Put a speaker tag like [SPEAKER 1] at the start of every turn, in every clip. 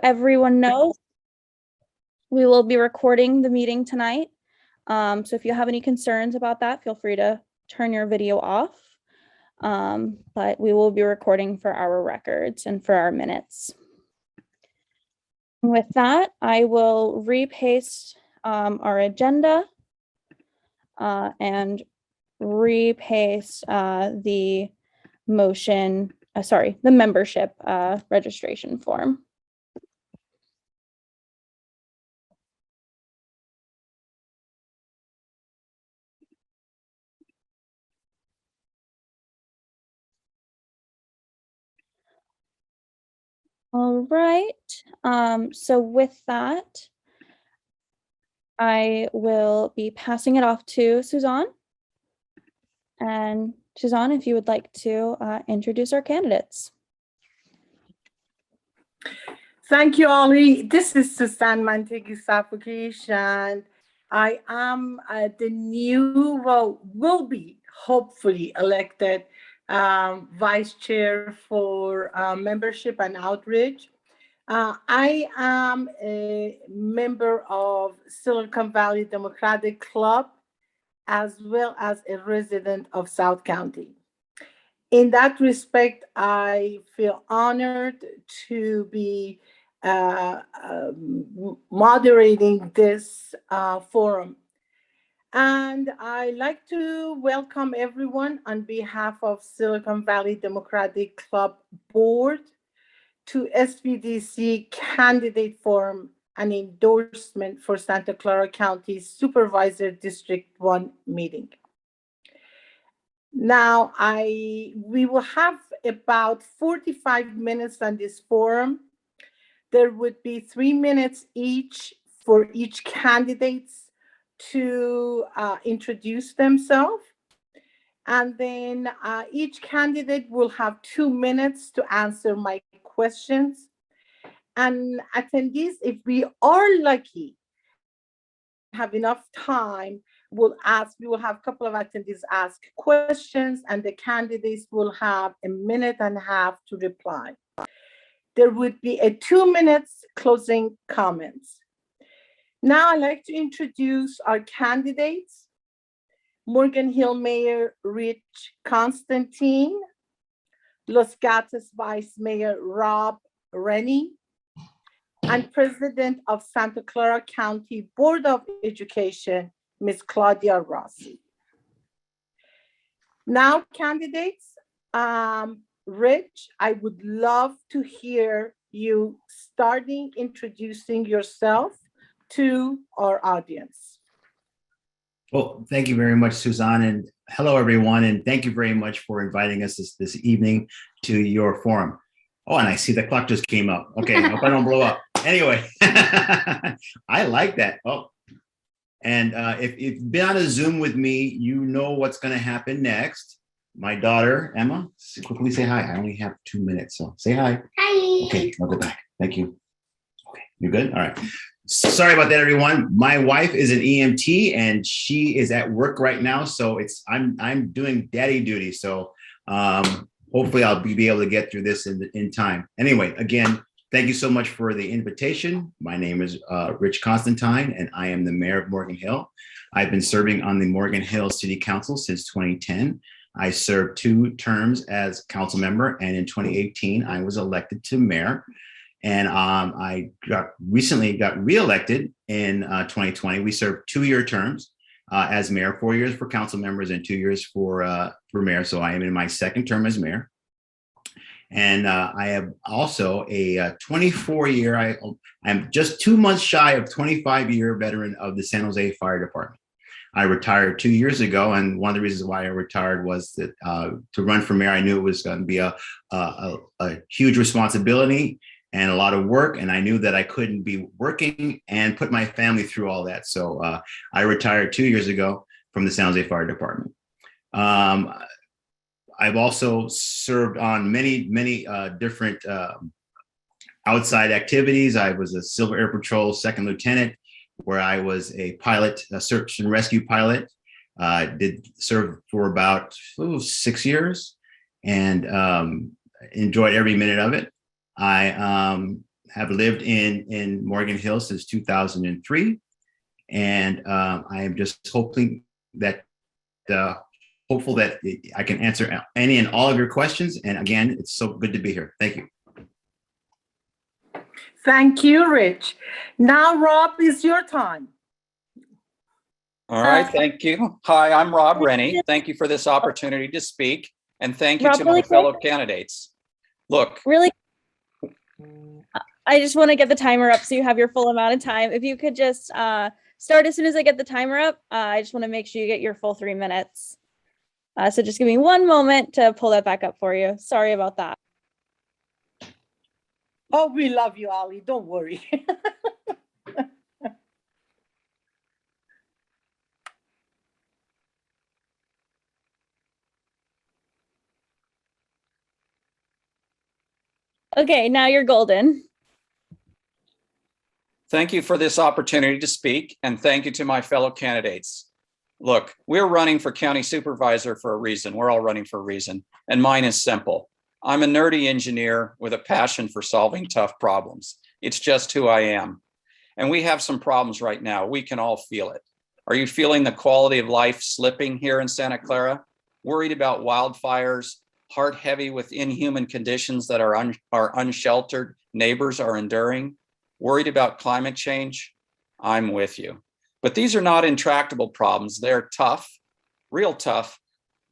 [SPEAKER 1] Everyone knows we will be recording the meeting tonight. So if you have any concerns about that, feel free to turn your video off. But we will be recording for our records and for our minutes. With that, I will repaste our agenda and repaste the motion, the membership registration form. All right, so with that, I will be passing it off to Suzanne. And Suzanne, if you would like to introduce our candidates.
[SPEAKER 2] Thank you, Ollie. This is Suzanne Mantegu's application. I am the new, will be hopefully elected vice chair for membership and outreach. I am a member of Silicon Valley Democratic Club, as well as a resident of South County. In that respect, I feel honored to be moderating this forum. And I'd like to welcome everyone on behalf of Silicon Valley Democratic Club Board to SVDC Candidate Forum and Endorsement for Santa Clara Couunty Supervisor District 1 meeting. Now, we will have about 45 minutes on this forum. There would be 3 minutes each for each candidate to introduce themselves. And then each candidate will have 2 minutes to answer my questions. And attendees, if we are lucky, have enough time, we will have a couple of attendees ask questions, and the candidates will have 1.5 minutes to reply. There would be a 2 minutes closing comments. Now I'd like to introduce our candidates. Morgan Hill Mayor Rich Constamtine, Los Gatos Vice Mayor Rob Rennie, and President of Santa Clara County Board of Education, Ms. Claudia Rossi. Now, candidates, Rich, I would love to hear you starting introducing yourself to our audience.
[SPEAKER 3] Well, thank you very much, Suzanne, and hello, everyone, and thank you very much for inviting us this evening to your forum. Oh, and I see the clock just came up. Okay, I hope I don't blow up. Anyway, I like that. Oh, and if you've been on a Zoom with me, you know what's going to happen next. My daughter, Emma, quickly say hi. I only have 2 minutes, so say hi. Hi. Okay, I'll go back. Thank you. Okay, you good? All right. Sorry about that, everyone. My wife is an EMT, and she is at work right now, so I'm doing daddy duty. So hopefully I'll be able to get through this in time. Anyway, again, thank you so much for the invitation. My name is Rich Constamtine, and I am the mayor of Morgan Hill. I've been serving on the Morgan Hill City Council since 2010. I served 2 terms as council member, and in 2018, I was elected to mayor. And I recently got reelected in 2020. We served 2-year terms as mayor, 4 years for council members and 2 years for mayor. So I am in my 2nd term as mayor. And I have also a 24-year, I'm just 2 months shy of 25-year veteran of the San Jose Fire Department. I retired 2 years ago, and one of the reasons why I retired was that to run for mayor, I knew it was going to be a huge responsibility and a lot of work, and I knew that I couldn't be working and put my family through all that. So I retired 2 years ago from the San Jose Fire Department. I've also served on many different outside activities. I was a Silver Air Patrol 2nd lieutenant, where I was a pilot, a search and rescue pilot. Did serve for about 6 years, and enjoyed every minute of it. I have lived in Morgan Hill since 2003, and I am just hopeful that I can answer any and all of your questions. And again, it's so good to be here. Thank you.
[SPEAKER 2] Thank you, Rich. Now, Rob, it's your time.
[SPEAKER 4] All right, thank you. Hi, I'm Rob Rennie. Thank you for this opportunity to speak, and thank you
[SPEAKER 1] Rob,
[SPEAKER 4] to
[SPEAKER 1] really
[SPEAKER 4] my
[SPEAKER 1] quick.
[SPEAKER 4] fellow candidates. Look,
[SPEAKER 1] Really, I just want to get the timer up so you have your full amount of time. If you could just start as soon as I get the timer up. I just want to make sure you get your full 3 minutes. So just give me one moment to pull that back up for you. Sorry about that.
[SPEAKER 2] Oh, we love you, Ali. Don't worry.
[SPEAKER 1] Okay, now you're golden.
[SPEAKER 4] thank you for this opportunity to speak, and thank you to my fellow candidates. Look, we're running for county supervisor for a reason. We're all running for a reason, and mine is simple. I'm a nerdy engineer with a passion for solving tough problems. It's just who I am. And we have some problems right now. We can all feel it. Are you feeling the quality of life slipping here in Santa Clara? Worried about wildfires, heart heavy with inhuman conditions that our unsheltered neighbors are enduring? Worried about climate change? I'm with you. But these are not intractable problems. They're tough, real tough,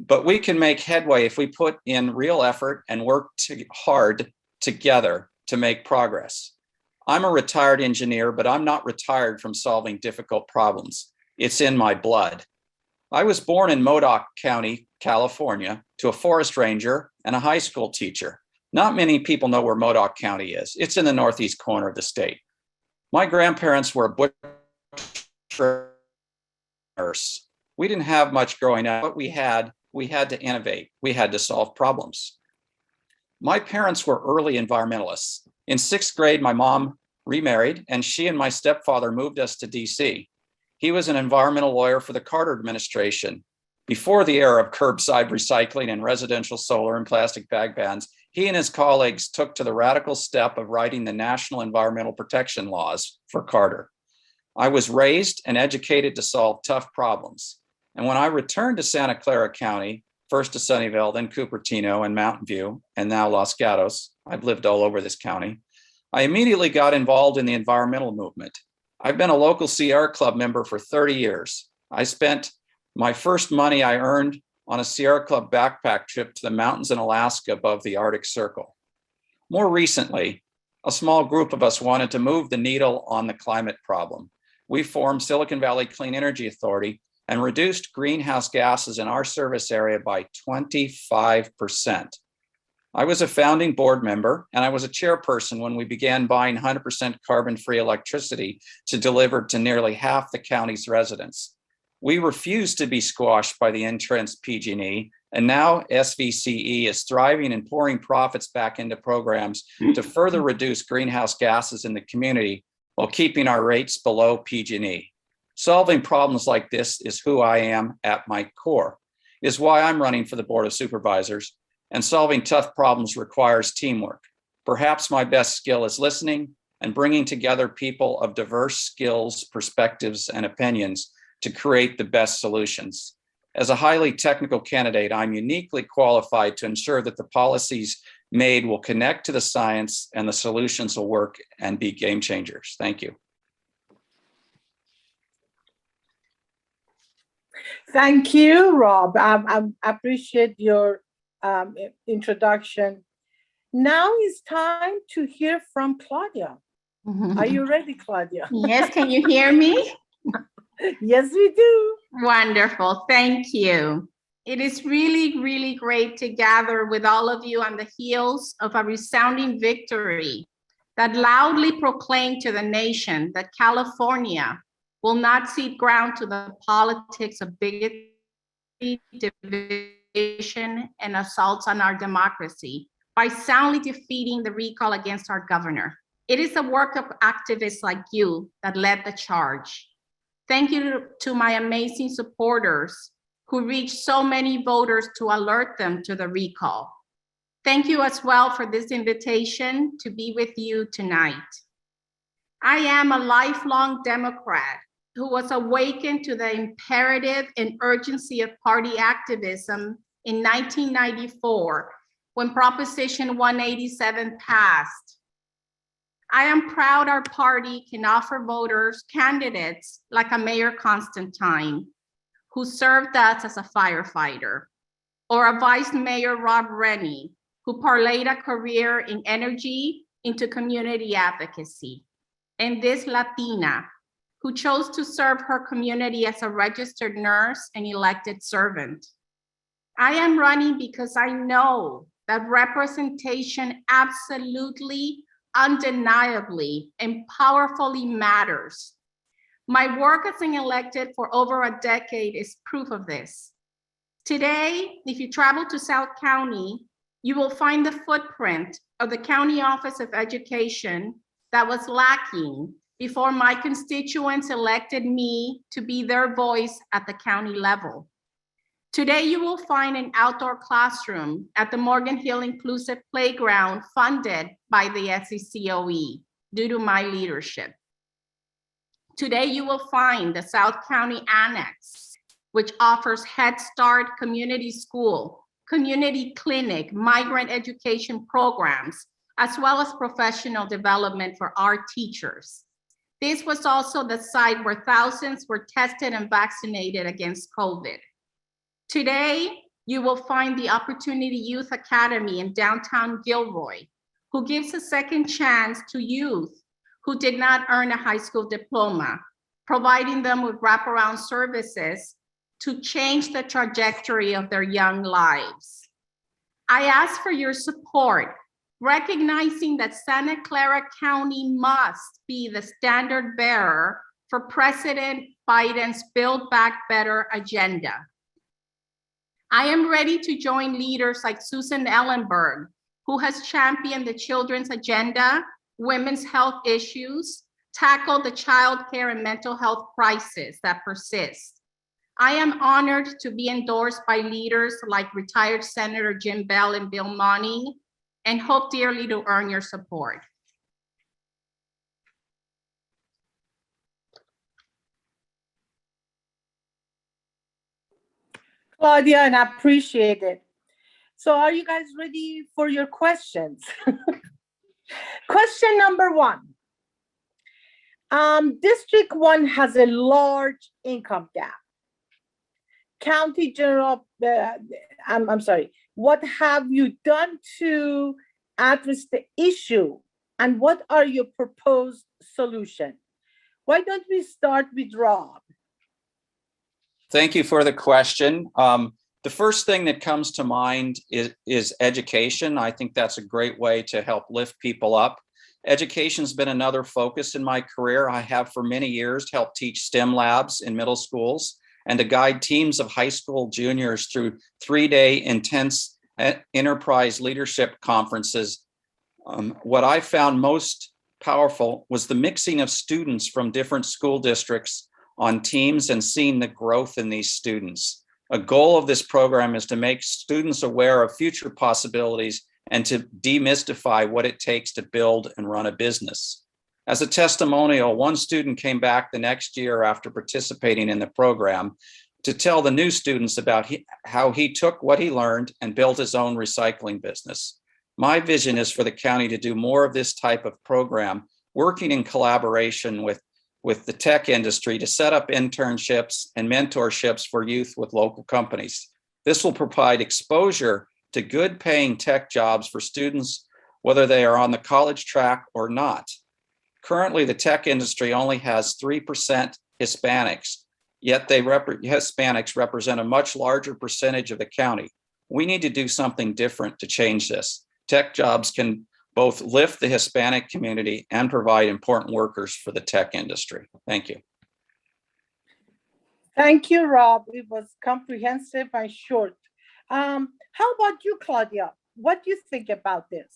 [SPEAKER 4] but we can make headway if we put in real effort and work hard together to make progress. I'm a retired engineer, but I'm not retired from solving difficult problems. It's in my blood. I was born in Modoc County, California, to a forest ranger and a high school teacher. Not many people know where Modoc County is. It's in the northeast corner of the state. My grandparents were butcher nurse. We didn't have much growing up, but we had to innovate. We had to solve problems. My parents were early environmentalists. In 6th grade, my mom remarried, and she and my stepfather moved us to DC. He was an environmental lawyer for the Carter administration. Before the era of curbside recycling and residential solar and plastic bag bans, he and his colleagues took to the radical step of writing the national environmental protection laws for Carter. I was raised and educated to solve tough problems. And when I returned to Santa Clara County, first to Sunnyvale, then Cupertino and Mountain View, and now Los Gatos, I've lived all over this county, I immediately got involved in the environmental movement. I've been a local Sierra Club member for 30 years. I spent my first money I earned on a Sierra Club backpack trip to the mountains in Alaska above the Arctic Circle. More recently, a small group of us wanted to move the needle on the climate problem. We formed Silicon Valley Clean Energy Authority and reduced greenhouse gases in our service area by 25%. I was a founding board member, and I was a chairperson when we began buying 100% carbon-free electricity to deliver to nearly half the county's residents. We refused to be squashed by the entrenched PG&E, and now SVCE is thriving and pouring profits back into programs to further reduce greenhouse gases in the community while keeping our rates below PG&E. Solving problems like this is who I am at my core, is why I'm running for the Board of Supervisors, and solving tough problems requires teamwork. Perhaps my best skill is listening and bringing together people of diverse skills, perspectives, and opinions to create the best solutions. As a highly technical candidate, I'm uniquely qualified to ensure that the policies made will connect to the science and the solutions will work and be game changers. Thank you.
[SPEAKER 2] Thank you, Rob. I appreciate your introduction. Now it's time to hear from Claudia. Are you ready, Claudia?
[SPEAKER 5] Yes, can you hear me?
[SPEAKER 2] Yes, we do.
[SPEAKER 5] Wonderful, thank you. It is really, really great to gather with all of you on the heels of a resounding victory that loudly proclaimed to the nation that California will not cede ground to the politics of bigotry, division, and assaults on our democracy by soundly defeating the recall against our governor. It is the work of activists like you that led the charge. Thank you to my amazing supporters who reached so many voters to alert them to the recall. Thank you as well for this invitation to be with you tonight. I am a lifelong Democrat who was awakened to the imperative and urgency of party activism in 1994 when Proposition 187 passed. I am proud our party can offer voters candidates like a Mayor Constamtine, who served us as a firefighter, or a Vice Mayor Rob Rennie, who parlayed a career in energy into community advocacy, and this Latina, who chose to serve her community as a registered nurse and elected servant. I am running because I know that representation absolutely, undeniably, and powerfully matters. My work as an elected for over a decade is proof of this. Today, if you travel to South County, you will find the footprint of the County Office of Education that was lacking before my constituents elected me to be their voice at the county level. Today, you will find an outdoor classroom at the Morgan Hill Inclusive Playground funded by the SCCOE due to my leadership. Today, you will find the South County Annex, which offers Head Start community school, community clinic, migrant education programs, as well as professional development for our teachers. This was also the site where thousands were tested and vaccinated against COVID. Today, you will find the Opportunity Youth Academy in downtown Gilroy, who gives a second chance to youth who did not earn a high school diploma, providing them with wraparound services to change the trajectory of their young lives. I ask for your support, recognizing that Santa Clara County must be the standard bearer for President Biden's Build Back Better agenda. I am ready to join leaders like Susan Ellenberg, who has championed the children's agenda, women's health issues, tackled the child care and mental health crisis that persists. I am honored to be endorsed by leaders like retired Senator Jim Bell and Bill Money, and hope dearly to earn your support.
[SPEAKER 2] Claudia, and I appreciate it. So are you guys ready for your questions? Question number one. District 1 has a large income gap. County General, I'm sorry, what have you done to address the issue? And what are your proposed solutions? Why don't we start with Rob?
[SPEAKER 4] Thank you for the question. The first thing that comes to mind is education. I think that's a great way to help lift people up. Education's been another focus in my career. I have for many years helped teach STEM labs in middle schools and to guide teams of high school juniors through 3-day intense enterprise leadership conferences. What I found most powerful was the mixing of students from different school districts on teams and seeing the growth in these students. A goal of this program is to make students aware of future possibilities and to demystify what it takes to build and run a business. As a testimonial, one student came back the next year after participating in the program to tell the new students about how he took what he learned and built his own recycling business. My vision is for the county to do more of this type of program, working in collaboration with the tech industry to set up internships and mentorships for youth with local companies. This will provide exposure to good paying tech jobs for students, whether they are on the college track or not. Currently, the tech industry only has 3% Hispanics, yet Hispanics represent a much larger percentage of the county. We need to do something different to change this. Tech jobs can both lift the Hispanic community and provide important workers for the tech industry. Thank you.
[SPEAKER 2] Thank you, Rob. It was comprehensive and short. How about you, Claudia? What do you think about this?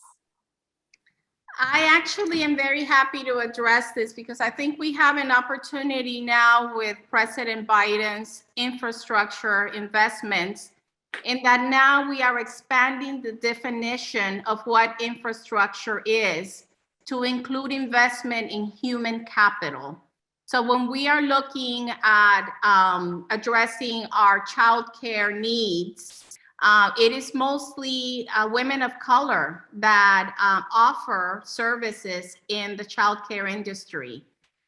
[SPEAKER 5] I actually am very happy to address this because I think we have an opportunity now with President Biden's infrastructure investments in that now we are expanding the definition of what infrastructure is to include investment in human capital. So when we are looking at addressing our childcare needs, it is mostly women of color that offer services in the childcare industry.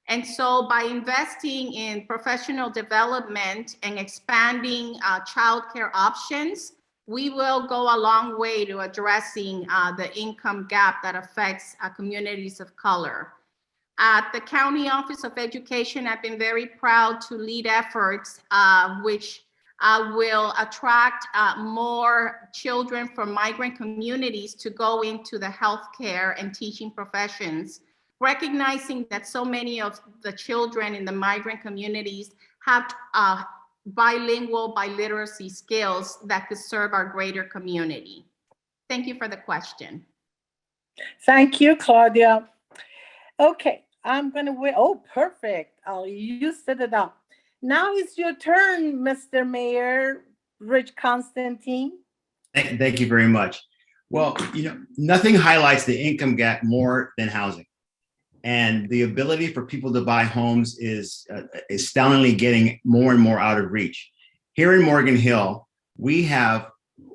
[SPEAKER 5] And so by investing in professional development and expanding childcare options, we will go a long way to addressing the income gap that affects communities of color. At the County Office of Education, I've been very proud to lead efforts which will attract more children from migrant communities to go into the healthcare and teaching professions, recognizing that so many of the children in the migrant communities have bilingual, biliteracy skills that could serve our greater community. Thank you for the question.
[SPEAKER 2] Thank you, Claudia. Okay, I'm gonna wait. Oh, perfect. You set it up. Now it's your turn, Mr. Mayor, Rich Constantine.
[SPEAKER 3] Thank you very much. Well, nothing highlights the income gap more than housing. And the ability for people to buy homes is astoundingly getting more and more out of reach. Here in Morgan Hill, we have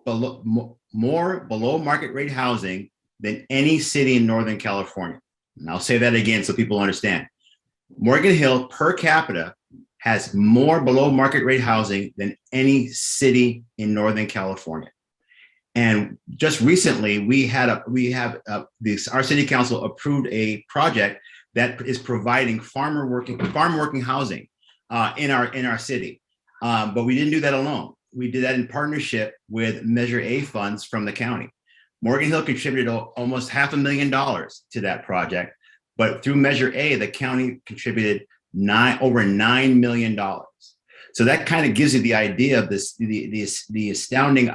[SPEAKER 3] more below market rate housing than any city in Northern California. And I'll say that again so people understand. Morgan Hill per capita has more below market rate housing than any city in Northern California. And just recently, our city council approved a project that is providing farm working housing in our city. But we didn't do that alone. We did that in partnership with Measure A funds from the county. Morgan Hill contributed almost $500,000 to that project, but through Measure A, the county contributed over $9 million. So that kind of gives you the idea of the astounding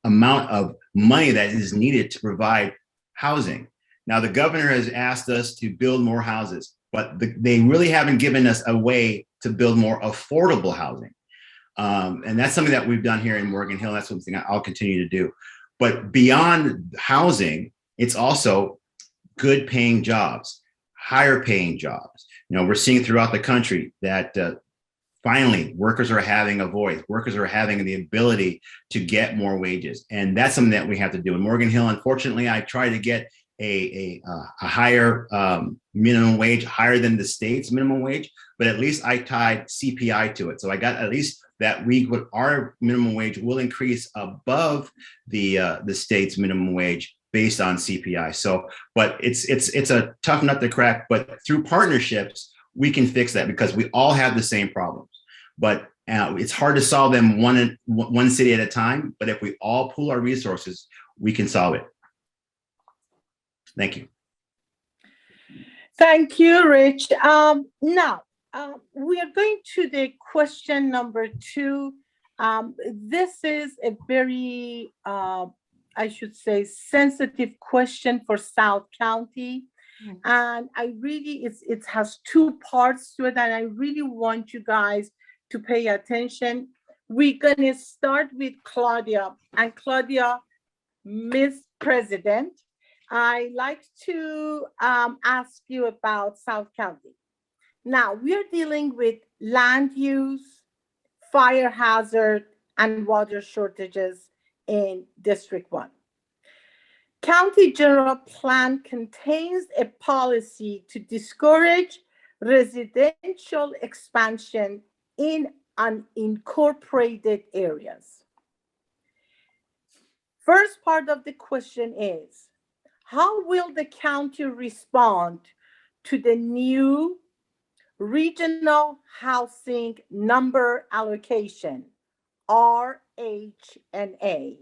[SPEAKER 3] amount of money that is needed to provide housing. Now, the governor has asked us to build more houses, but they really haven't given us a way to build more affordable housing. And that's something that we've done here in Morgan Hill. That's something I'll continue to do. But beyond housing, it's also good paying jobs, higher paying jobs. We're seeing throughout the country that finally, workers are having a voice. Workers are having the ability to get more wages. And that's something that we have to do. In Morgan Hill, unfortunately, I try to get a higher minimum wage, higher than the state's minimum wage, but at least I tied CPI to it. So I got at least that our minimum wage will increase above the state's minimum wage based on CPI. So, but it's a tough nut to crack, but through partnerships, we can fix that because we all have the same problems. But it's hard to solve them one city at a time. But if we all pool our resources, we can solve it. Thank you.
[SPEAKER 2] Thank you, Rich. Now, we are going to the question number 2. This is a very, I should say, sensitive question for South County. And I really, it has 2 parts to it, and I really want you guys to pay attention. We're gonna start with Claudia. And Claudia, Ms. President, I'd like to ask you about South County. Now, we're dealing with land use, fire hazard, and water shortages in District 1. County General Plan contains a policy to discourage residential expansion in unincorporated areas. First part of the question is, how will the county respond to the new regional housing number allocation, RHNA,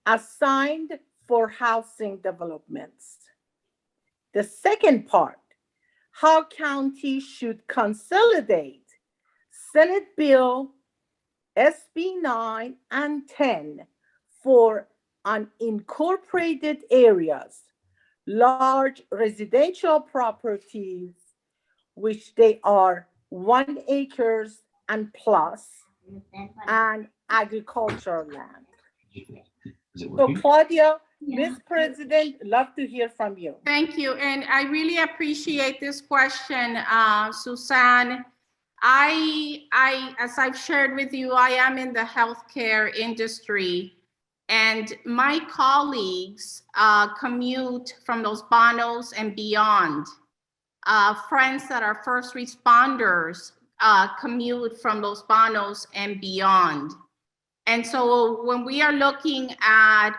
[SPEAKER 2] assigned for housing developments? The second part, how county should consolidate Senate Bill SB 9 and 10 for unincorporated areas, large residential properties, which they are 1 acre and plus, and agricultural land.
[SPEAKER 3] Is it
[SPEAKER 2] So
[SPEAKER 3] working?
[SPEAKER 2] Claudia, Ms. President, love to hear from you.
[SPEAKER 5] Thank you, and I really appreciate this question, Suzanne. As I've shared with you, I am in the healthcare industry, and my colleagues commute from Los Banos and beyond. Friends that are first responders commute from Los Banos and beyond. And so when we are looking at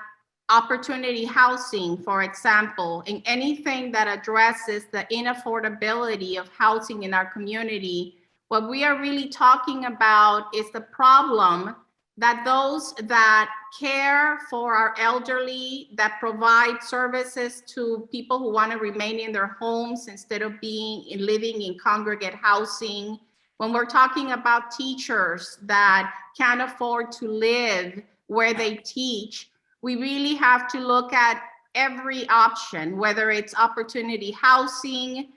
[SPEAKER 5] opportunity housing, for example, in anything that addresses the inaffordability of housing in our community, what we are really talking about is the problem that those that care for our elderly, that provide services to people who want to remain in their homes instead of living in congregate housing, when we're talking about teachers that can't afford to live where they teach, we really have to look at every option, whether it's opportunity housing,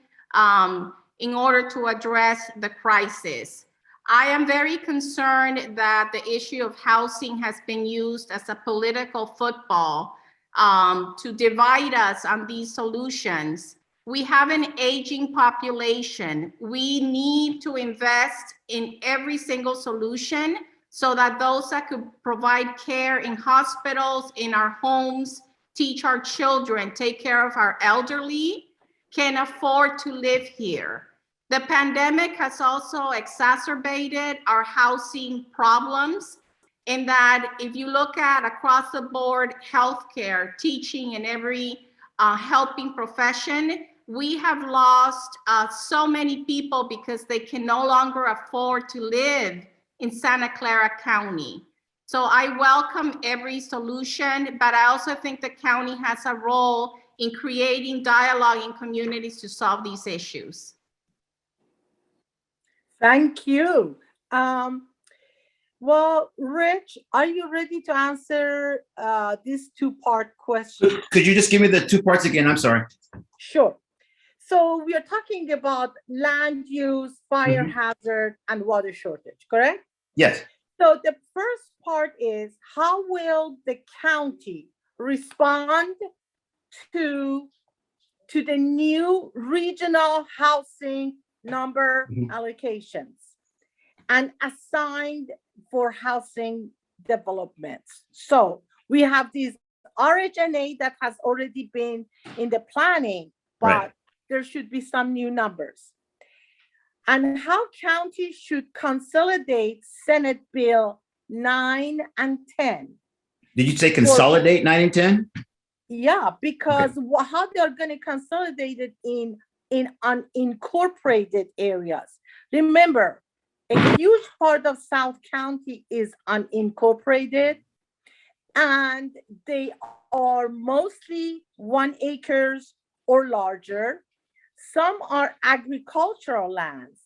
[SPEAKER 5] in order to address the crisis. I am very concerned that the issue of housing has been used as a political football to divide us on these solutions. We have an aging population. We need to invest in every single solution so that those that could provide care in hospitals, in our homes, teach our children, take care of our elderly, can afford to live here. The pandemic has also exacerbated our housing problems in that if you look at across the board, healthcare, teaching, and every helping profession, we have lost so many people because they can no longer afford to live in Santa Clara County. So I welcome every solution, but I also think the county has a role in creating dialogue in communities to solve these issues.
[SPEAKER 2] Thank you. Well, Rich, are you ready to answer this two-part question?
[SPEAKER 3] Could you just give me the two parts again? I'm sorry.
[SPEAKER 2] Sure. So we are talking about land use, fire hazard, and water shortage, correct?
[SPEAKER 3] Yes.
[SPEAKER 2] So the first part is, how will the county respond to the new regional housing number allocations and assigned for housing developments? So we have this RHNA that has already been in the planning, but
[SPEAKER 3] Right.
[SPEAKER 2] there should be some new numbers. And how county should consolidate Senate Bill 9 and 10.
[SPEAKER 3] Did you say consolidate 9 and 10?
[SPEAKER 2] Yeah, because how they're going to consolidate it in unincorporated areas. Remember, a huge part of South County is unincorporated, and they are mostly 1 acres or larger. Some are agricultural lands,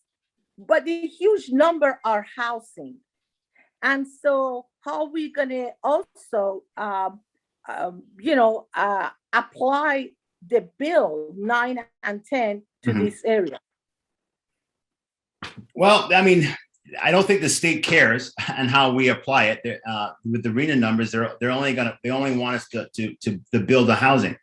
[SPEAKER 2] but a huge number are housing. And so how are we going to also, apply the bill 9 and 10 to this area?
[SPEAKER 3] Well, I mean, I don't think the state cares on how we apply it. With the RENA numbers, they only want us to build the housing,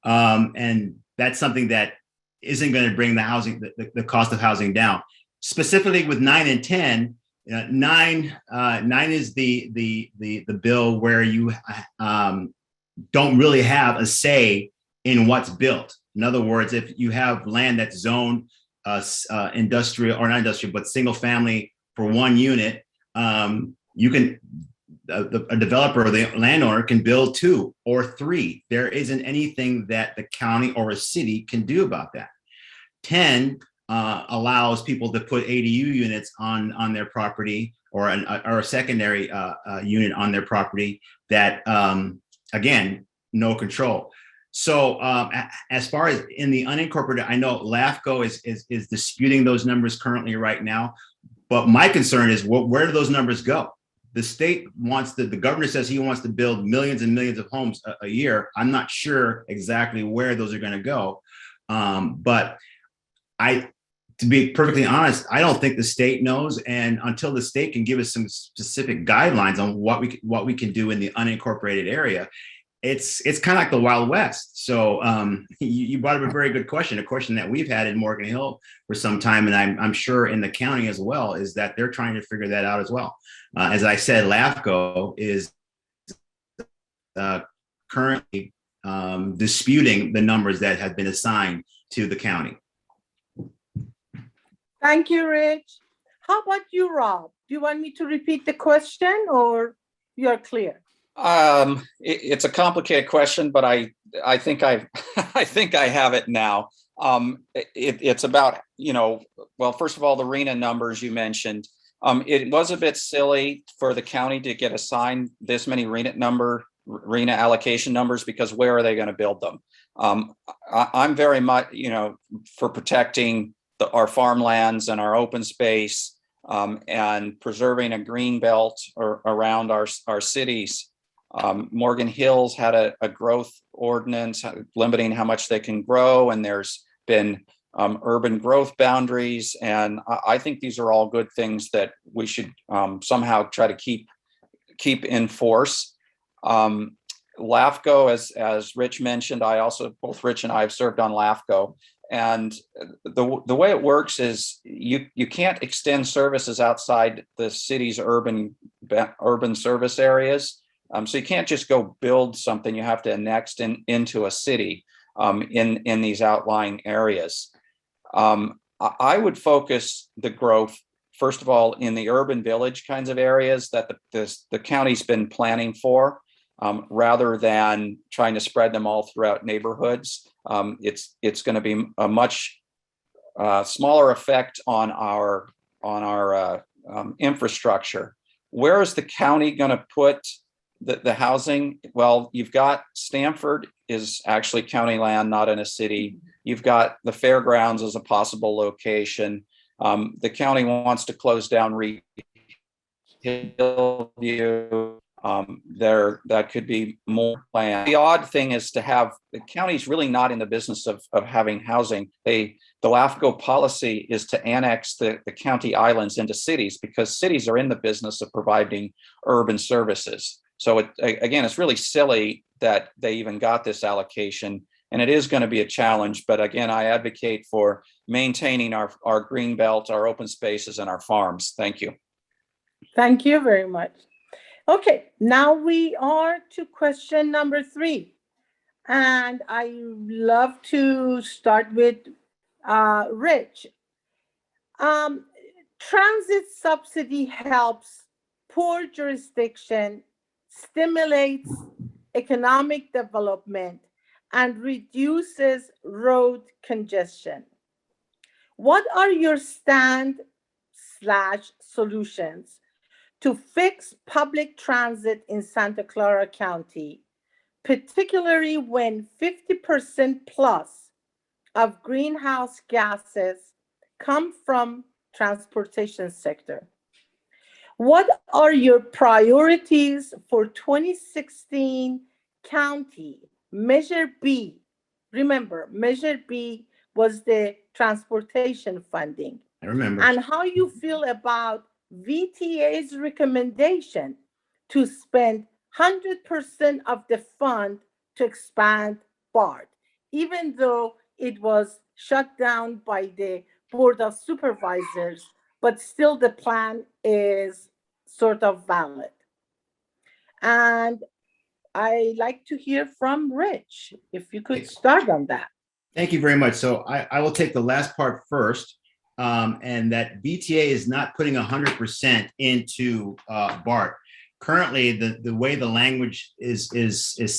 [SPEAKER 3] and that's something that isn't going to bring the housing, the cost of housing down. Specifically with 9 and 10, 9 is the bill where you don't really have a say in what's built. In other words, if you have land that's zoned industrial, or not industrial, but single family for 1 unit, you can, a developer or the landowner can build 2 or 3. There isn't anything that the county or a city can do about that. 10 allows people to put ADU units on their property, or a secondary unit on their property that, again, no control. So as far as in the unincorporated, I know LAFCO is disputing those numbers currently right now, but my concern is where do those numbers go? The state wants the governor says he wants to build millions and millions of homes a year. I'm not sure exactly where those are going to go, but to be perfectly honest, I don't think the state knows. And until the state can give us some specific guidelines on what we can do in the unincorporated area, it's kind of like the Wild West. So you brought up a very good question, a question that we've had in Morgan Hill for some time, and I'm sure in the county as well, is that they're trying to figure that out as well. As I said, LAFCO is currently disputing the numbers that have been assigned to the county.
[SPEAKER 2] Thank you, Rich. How about you, Rob? Do you want me to repeat the question, or you're clear?
[SPEAKER 4] It's a complicated question, but I think I think I have it now. It's about, well, first of all, the RENA numbers you mentioned. It was a bit silly for the county to get assigned this many RENA allocation numbers, because where are they going to build them? I'm very much, for protecting our farmlands and our open space, and preserving a green belt around our cities. Morgan Hills had a growth ordinance limiting how much they can grow, and there's been urban growth boundaries. And I think these are all good things that we should somehow try to keep in force. LAFCO, as Rich mentioned, both Rich and I have served on LAFCO. And the way it works is you can't extend services outside the city's urban service areas. So you can't just go build something. You have to annex into a city in these outlying areas. I would focus the growth, first of all, in the urban village kinds of areas that the county's been planning for, rather than trying to spread them all throughout neighborhoods. It's going to be a much smaller effect on our infrastructure. Where is the county going to put the housing? Well, you've got Stanford is actually county land, not in a city. You've got the fairgrounds as a possible location. The county wants to close down Hillview. That could be more land. The odd thing is to have the county's really not in the business of having housing. The LAFCO policy is to annex the county islands into cities, because cities are in the business of providing urban services. So it's really silly that they even got this allocation, and it is going to be a challenge. But again, I advocate for maintaining our green belt, our open spaces, and our farms. Thank you.
[SPEAKER 2] Thank you very much. Okay, now we are to question number 3. And I love to start with Rich. Transit subsidy helps poor jurisdiction, stimulates economic development, and reduces road congestion. What are your stand/solutions to fix public transit in Santa Clara County, particularly when 50% plus of greenhouse gases come from transportation sector? What are your priorities for 2016 county Measure B? Remember, Measure B was the transportation funding.
[SPEAKER 3] I remember.
[SPEAKER 2] And how you feel about VTA's recommendation to spend 100% of the fund to expand BART, even though it was shut down by the Board of Supervisors, but still the plan is sort of valid. And I like to hear from Rich, if you could start on that.
[SPEAKER 3] Thank you very much. So I will take the last part first, and that VTA is not putting 100% into BART. Currently, the way the language is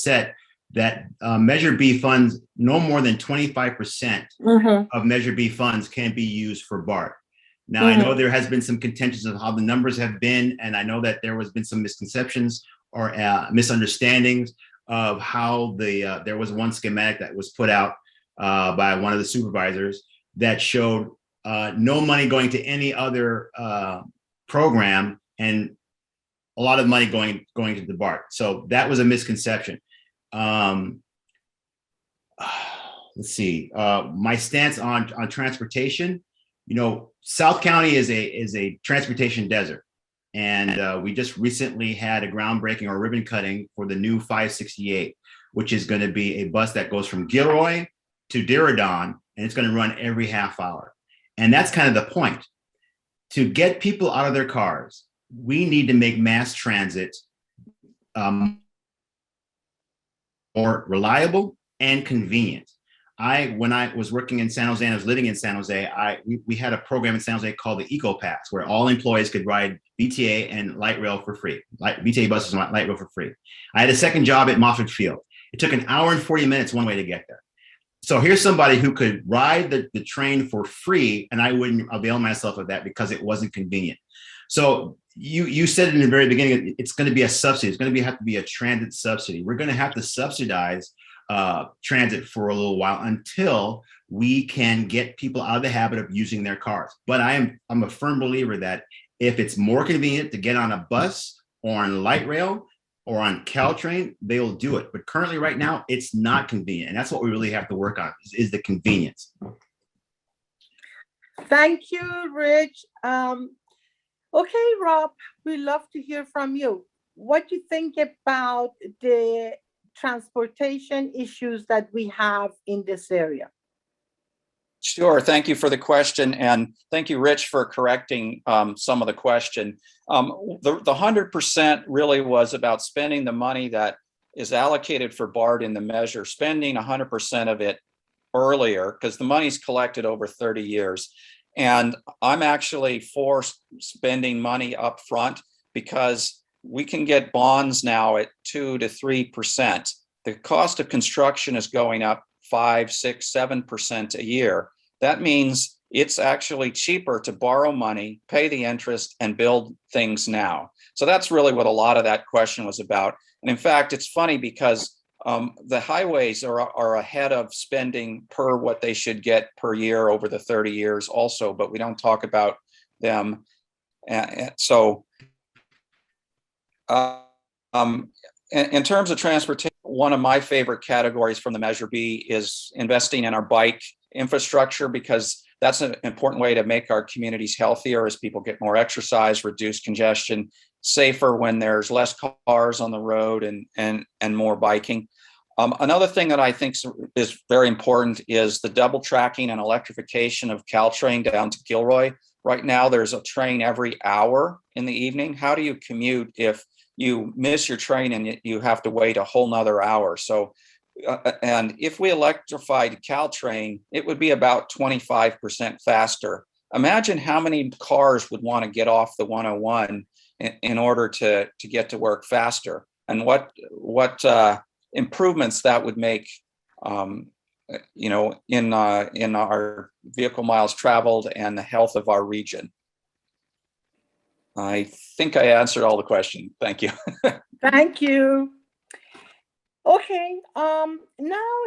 [SPEAKER 3] set, that Measure B funds, no more than 25% of Measure B funds can be used for BART. Now, I know there has been some contentions of how the numbers have been, and I know that there has been some misconceptions or misunderstandings of how there was one schematic that was put out by one of the supervisors that showed no money going to any other program and a lot of money going to the BART. So that was a misconception. Let's see. My stance on transportation You know, South County is a transportation desert. And we just recently had a groundbreaking or ribbon cutting for the new 568, which is going to be a bus that goes from Gilroy to Diridon, and it's going to run every half hour. And that's kind of the point. To get people out of their cars, we need to make mass transit more reliable and convenient. When I was working in San Jose and I was living in San Jose, we had a program in San Jose called the Eco Pass, where all employees could ride VTA and light rail for free, VTA buses and light rail for free. I had a second job at Moffett Field. It took an hour and 40 minutes one way to get there. So here's somebody who could ride the train for free, and I wouldn't avail myself of that because it wasn't convenient. So you said in the very beginning, it's going to be a subsidy. It's going to have to be a transit subsidy. We're going to have to subsidize transit for a little while until we can get people out of the habit of using their cars. But I'm a firm believer that if it's more convenient to get on a bus or on light rail or on Caltrain, they'll do it. But currently right now, it's not convenient. And that's what we really have to work on is the convenience.
[SPEAKER 2] Thank you, Rich. Okay, Rob, we'd love to hear from you. What do you think about the transportation issues that we have in this area?
[SPEAKER 4] Sure. Thank you for the question. And thank you, Rich, for correcting some of the question. The 100% really was about spending the money that is allocated for BART in the measure, spending 100% of it earlier, because the money's collected over 30 years. And I'm actually for spending money up front because we can get bonds now at 2 to 3%. The cost of construction is going up 5, 6, 7% a year. That means it's actually cheaper to borrow money, pay the interest, and build things now. So that's really what a lot of that question was about. And in fact, it's funny because the highways are ahead of spending per what they should get per year over the 30 years also, but we don't talk about them. So in terms of transportation, one of my favorite categories from the Measure B is investing in our bike infrastructure, because that's an important way to make our communities healthier as people get more exercise, reduce congestion, safer when there's less cars on the road, and more biking. Another thing that I think is very important is the double tracking and electrification of Caltrain down to Gilroy. Right now, there's a train every hour in the evening. How do you commute if you miss your train and you have to wait a whole nother hour? So, and if we electrified Caltrain, it would be about 25% faster. Imagine how many cars would want to get off the 101 in order to get to work faster, and what improvements that would make, in our vehicle miles traveled and the health of our region. I think I answered all the questions. Thank you.
[SPEAKER 2] Thank you. Okay, now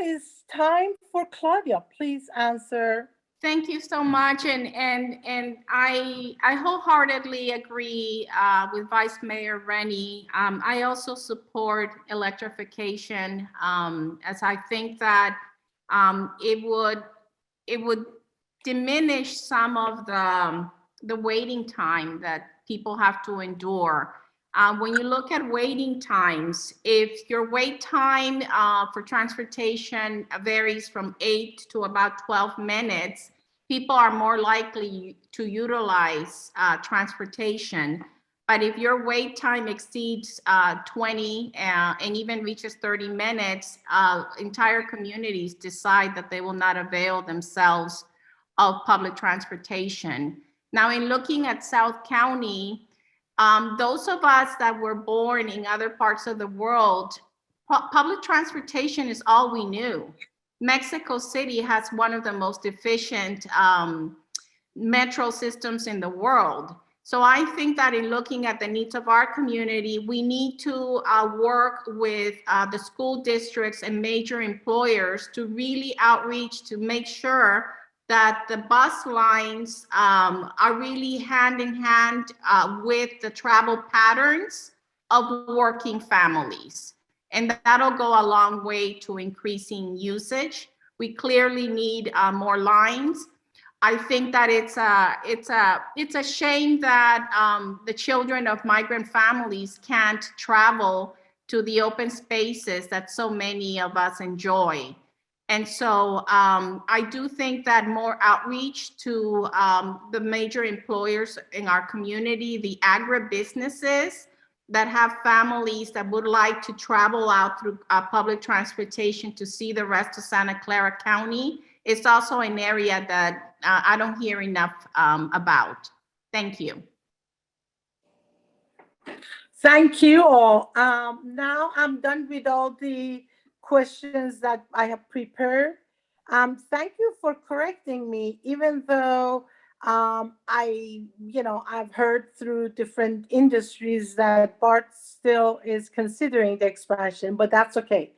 [SPEAKER 2] it's time for Claudia. Please answer.
[SPEAKER 5] Thank you so much, and I wholeheartedly agree with Vice Mayor Rennie. I also support electrification, as I think that it would diminish some of the waiting time that people have to endure. When you look at waiting times, if your wait time for transportation varies from 8 to about 12 minutes, people are more likely to utilize transportation. But if your wait time exceeds 20 and even reaches 30 minutes, entire communities decide that they will not avail themselves of public transportation. Now, in looking at South County, those of us that were born in other parts of the world, public transportation is all we knew. Mexico City has one of the most efficient metro systems in the world. So I think that in looking at the needs of our community, we need to work with the school districts and major employers to really outreach to make sure that the bus lines are really hand in hand with the travel patterns of working families. And that'll go a long way to increasing usage. We clearly need more lines. I think that it's a shame that the children of migrant families can't travel to the open spaces that so many of us enjoy. And so I do think that more outreach to the major employers in our community, the agribusinesses that have families that would like to travel out through public transportation to see the rest of Santa Clara County, it's also an area that I don't hear enough about. Thank you.
[SPEAKER 2] Thank you all. Now I'm done with all the questions that I have prepared. Thank you for correcting me, even though I've heard through different industries that BART still is considering the expansion, but that's okay.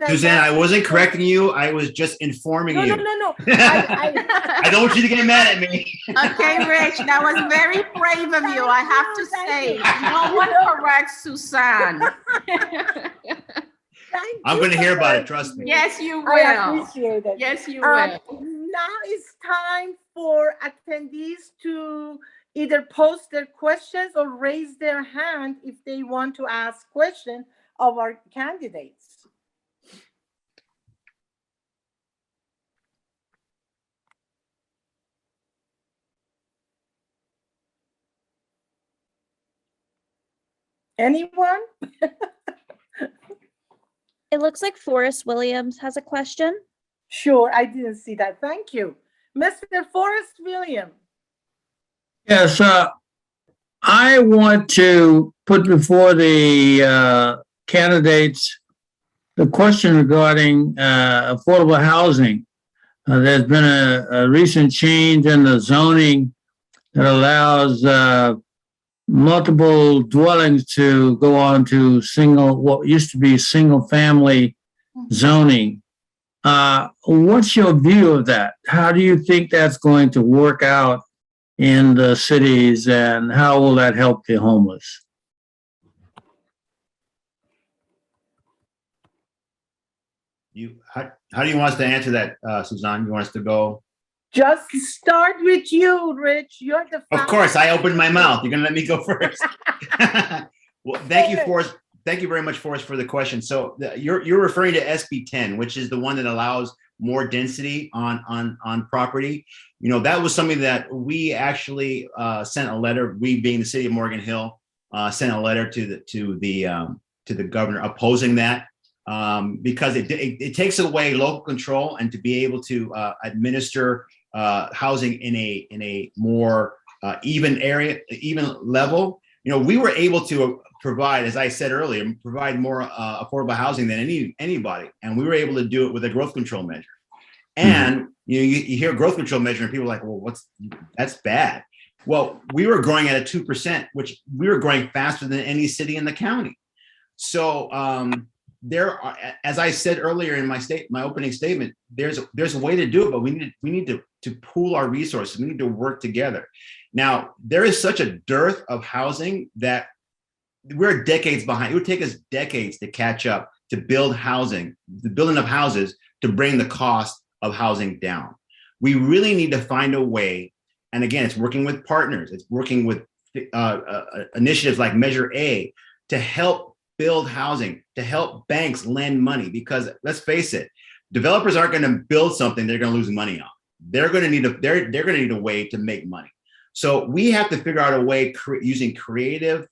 [SPEAKER 3] Suzanne, I wasn't correcting you. I was just informing you.
[SPEAKER 2] No.
[SPEAKER 3] I don't want you to get mad at me.
[SPEAKER 5] Okay, Rich, that was very brave of you, I have to say. No one corrects Suzanne.
[SPEAKER 3] I'm going to hear about it, trust me.
[SPEAKER 5] Yes, you will.
[SPEAKER 2] I appreciate it.
[SPEAKER 5] Yes, you will.
[SPEAKER 2] Now it's time for attendees to either post their questions or raise their hand if they want to ask questions of our candidates. Anyone?
[SPEAKER 1] It looks like Forrest Williams has a question.
[SPEAKER 2] Sure, I didn't see that. Thank you. Mr. Forrest Williams.
[SPEAKER 6] Yes, I want to put before the candidates the question regarding affordable housing. There's been a recent change in the zoning that allows multiple dwellings to go on to what used to be single family zoning. What's your view of that? How do you think that's going to work out in the cities, and how will that help the homeless?
[SPEAKER 3] How do you want us to answer that, Suzanne? You want us to go?
[SPEAKER 2] Just start with you, Rich. You're the
[SPEAKER 3] Of course, I opened my mouth. You're going to let me go first. Well, thank you, Forrest. Thank you very much, Forrest, for the question. So you're referring to SB 10, which is the one that allows more density on property. You know, that was something that we actually sent a letter. We, being the city of Morgan Hill, sent a letter to the governor opposing that because it takes away local control and to be able to administer housing in a more even level. You know, we were able to provide, as I said earlier, provide more affordable housing than anybody, and we were able to do it with a growth control measure. And you hear growth control measure, and people are like, well, that's bad. Well, we were growing at a 2%, which we were growing faster than any city in the county. So there are, as I said earlier in my opening statement, there's a way to do it, but we need to pool our resources. We need to work together. Now, there is such a dearth of housing that we're decades behind. It would take us decades to catch up to build housing, the building of houses to bring the cost of housing down. We really need to find a way. And again, it's working with partners. It's working with initiatives like Measure A to help build housing, to help banks lend money, because let's face it, developers aren't going to build something they're going to lose money on. They're going to need a way to make money. So we have to figure out a way using creative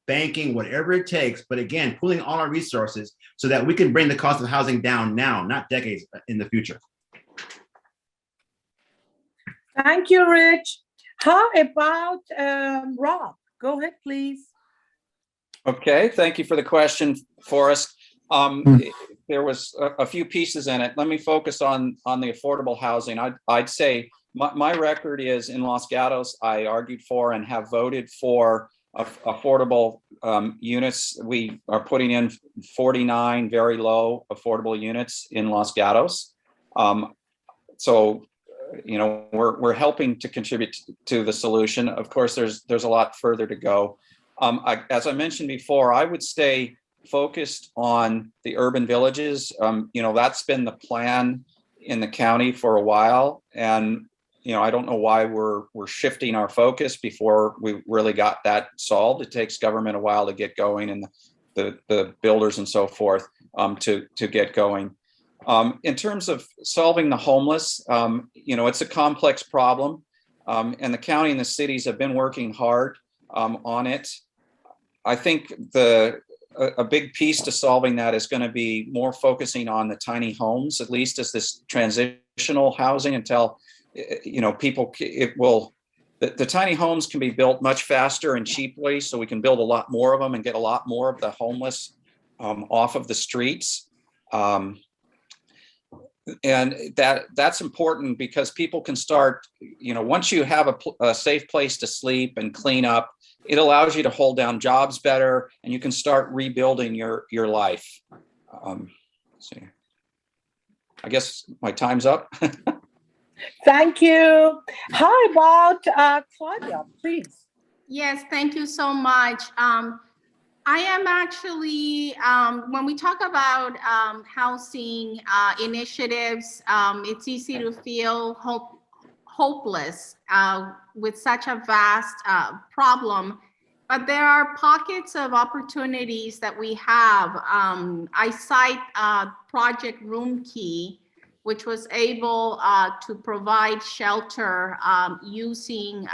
[SPEAKER 3] banking, whatever it takes, but again, pooling all our resources so that we can bring the cost of housing down now, not decades in the future.
[SPEAKER 2] Thank you, Rich. How about Rob? Go ahead, please.
[SPEAKER 4] Okay, thank you for the question, Forrest. There was a few pieces in it. Let me focus on the affordable housing. I'd say my record is in Los Gatos. I argued for and have voted for affordable units. We are putting in 49 very low affordable units in Los Gatos. So, you know, we're helping to contribute to the solution. Of course, there's a lot further to go. As I mentioned before, I would stay focused on the urban villages. You know, that's been the plan in the county for a while. And I don't know why we're shifting our focus before we really got that solved. It takes government a while to get going, and the builders and so forth to get going. In terms of solving the homeless, it's a complex problem, and the county and the cities have been working hard on it. I think a big piece to solving that is going to be more focusing on the tiny homes, at least as this transitional housing until, the tiny homes can be built much faster and cheaply, so we can build a lot more of them and get a lot more of the homeless off of the streets. And that's important because people can start, once you have a safe place to sleep and clean up, it allows you to hold down jobs better, and you can start rebuilding your life. See, I guess my time's up.
[SPEAKER 2] Thank you. How about Claudia, please?
[SPEAKER 5] Yes, thank you so much. I am actually, when we talk about housing initiatives, it's easy to feel hopeless with such a vast problem, but there are pockets of opportunities that we have. I cite Project Room Key, which was able to provide shelter using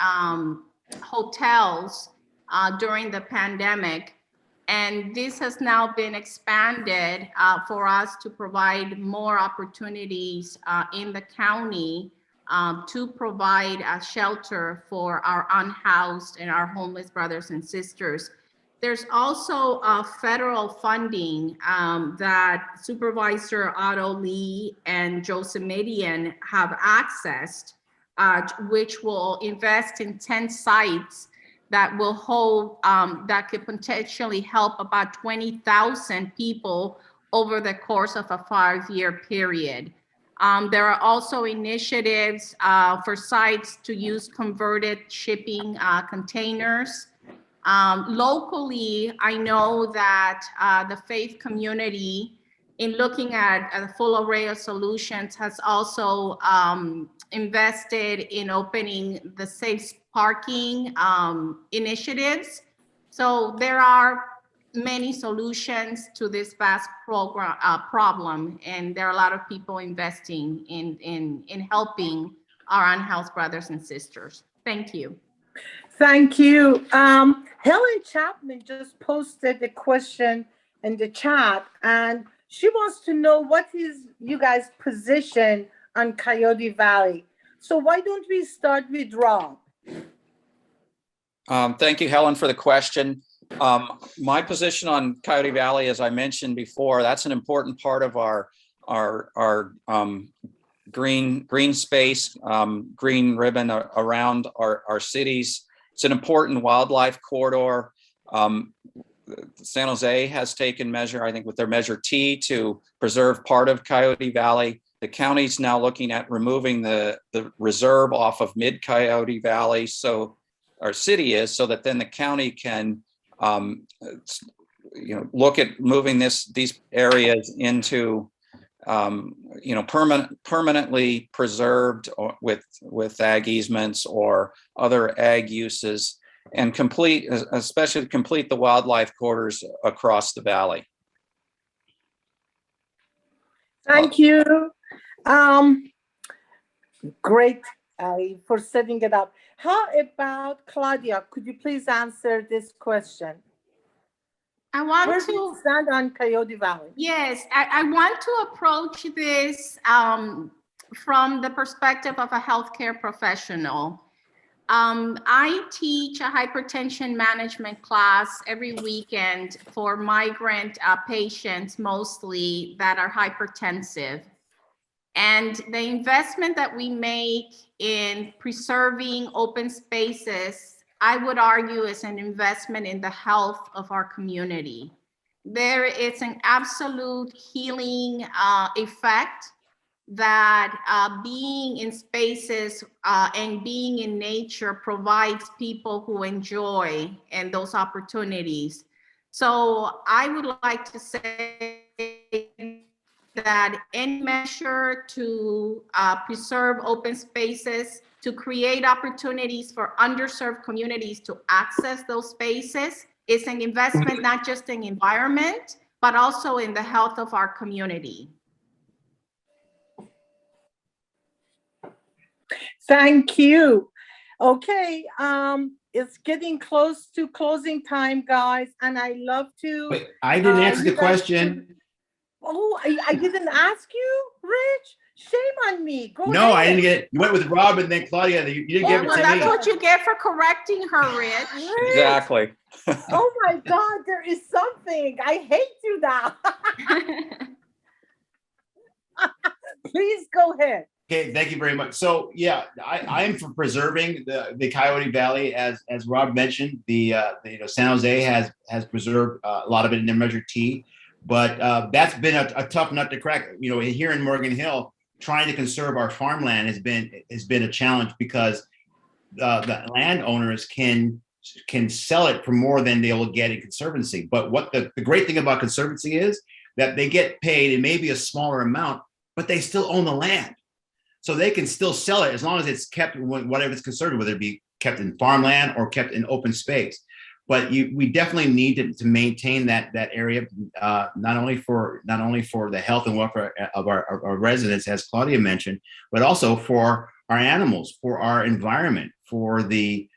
[SPEAKER 5] hotels during the pandemic. And this has now been expanded for us to provide more opportunities in the county to provide a shelter for our unhoused and our homeless brothers and sisters. There's also federal funding that Supervisor Otto Lee and Joe Simitian have accessed, which will invest in 10 sites that will hold, that could potentially help about 20,000 people over the course of a 5-year period. There are also initiatives for sites to use converted shipping containers. Locally, I know that the faith community, in looking at a full array of solutions, has also invested in opening the safe parking initiatives. So there are many solutions to this vast problem, and there are a lot of people investing in helping our unhoused brothers and sisters. Thank you.
[SPEAKER 2] Thank you. Helen Chapman just posted a question in the chat, and she wants to know what is you guys' position on Coyote Valley. So why don't we start with Rob?
[SPEAKER 4] Thank you, Helen, for the question. My position on Coyote Valley, as I mentioned before, that's an important part of our green space, green ribbon around our cities. It's an important wildlife corridor. San Jose has taken measure, I think, with their Measure T to preserve part of Coyote Valley. The county's now looking at removing the reserve off of mid Coyote Valley. So our city is, so that then the county can look at moving these areas into permanently preserved with ag easements or other ag uses, and especially complete the wildlife corridors across the valley.
[SPEAKER 2] Thank you. Great, Ali, for setting it up. How about Claudia? Could you please answer this question? Where do you stand on Coyote Valley?
[SPEAKER 5] Yes, I want to approach this from the perspective of a healthcare professional. I teach a hypertension management class every weekend for migrant patients, mostly that are hypertensive. And the investment that we make in preserving open spaces, I would argue, is an investment in the health of our community. There is an absolute healing effect that being in spaces and being in nature provides people who enjoy and those opportunities. So I would like to say that any measure to preserve open spaces, to create opportunities for underserved communities to access those spaces. It's an investment not just in environment, but also in the health of our community.
[SPEAKER 2] Thank you. Okay, it's getting close to closing time, guys, and I love to.
[SPEAKER 3] Wait, I didn't answer the
[SPEAKER 2] you guys-
[SPEAKER 3] question.
[SPEAKER 2] Oh, I didn't ask you, Rich? Shame on me. Go
[SPEAKER 3] No, I
[SPEAKER 2] ahead.
[SPEAKER 3] didn't get it. You went with Rob and then Claudia. You didn't give it
[SPEAKER 5] Well,
[SPEAKER 3] to
[SPEAKER 5] that's
[SPEAKER 3] me.
[SPEAKER 5] what you get for correcting her, Rich.
[SPEAKER 2] Rich,
[SPEAKER 4] Exactly.
[SPEAKER 2] oh my God, there is something. I hate you now. Please go ahead.
[SPEAKER 3] Okay, thank you very much. So yeah, I am for preserving the Coyote Valley, as Rob mentioned. The San Jose has preserved a lot of it in their Measure T, but that's been a tough nut to crack. Here in Morgan Hill, trying to conserve our farmland has been a challenge, because the landowners can sell it for more than they will get in conservancy. But what the great thing about conservancy is that they get paid, it may be a smaller amount, but they still own the land. So they can still sell it as long as it's kept, whatever it's conserved, whether it be kept in farmland or kept in open space. But we definitely need to maintain that area, not only for the health and welfare of our residents, as Claudia mentioned, but also for our animals, for our environment, for the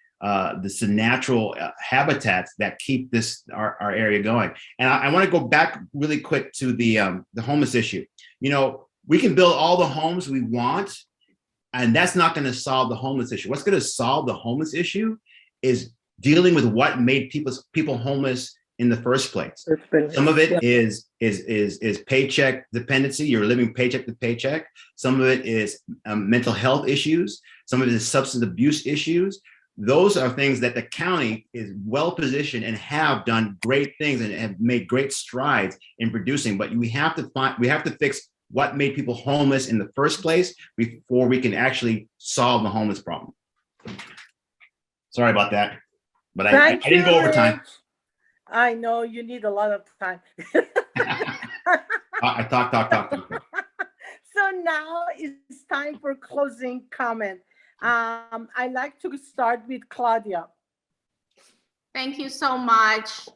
[SPEAKER 3] natural habitats that keep our area going. And I want to go back really quick to the homeless issue. We can build all the homes we want, and that's not going to solve the homeless issue. What's going to solve the homeless issue is dealing with what made people homeless in the first place. Some of it is paycheck dependency. You're living paycheck to paycheck. Some of it is mental health issues. Some of it is substance abuse issues. Those are things that the county is well positioned and have done great things and have made great strides in producing. But we have to fix what made people homeless in the first place before we can actually solve the homeless problem. Sorry about that, but I didn't go over time.
[SPEAKER 2] I know you need a lot of time.
[SPEAKER 3] I talk.
[SPEAKER 2] So now it's time for closing comment. I'd like to start with Claudia.
[SPEAKER 5] Thank you so much,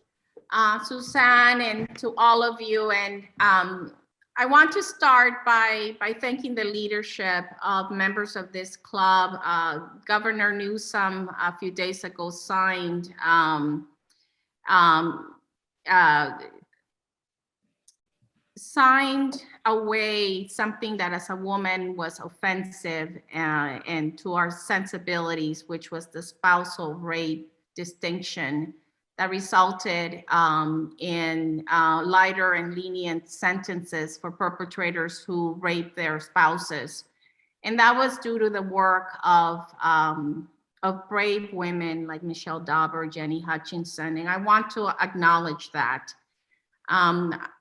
[SPEAKER 5] Suzanne, and to all of you. And I want to start by thanking the leadership of members of this club. Governor Newsom a few days ago signed away something that as a woman was offensive and to our sensibilities, which was the spousal rape distinction that resulted in lighter and lenient sentences for perpetrators who rape their spouses. And that was due to the work of brave women like Michelle Dauber, Jenny Hutchinson, and I want to acknowledge that.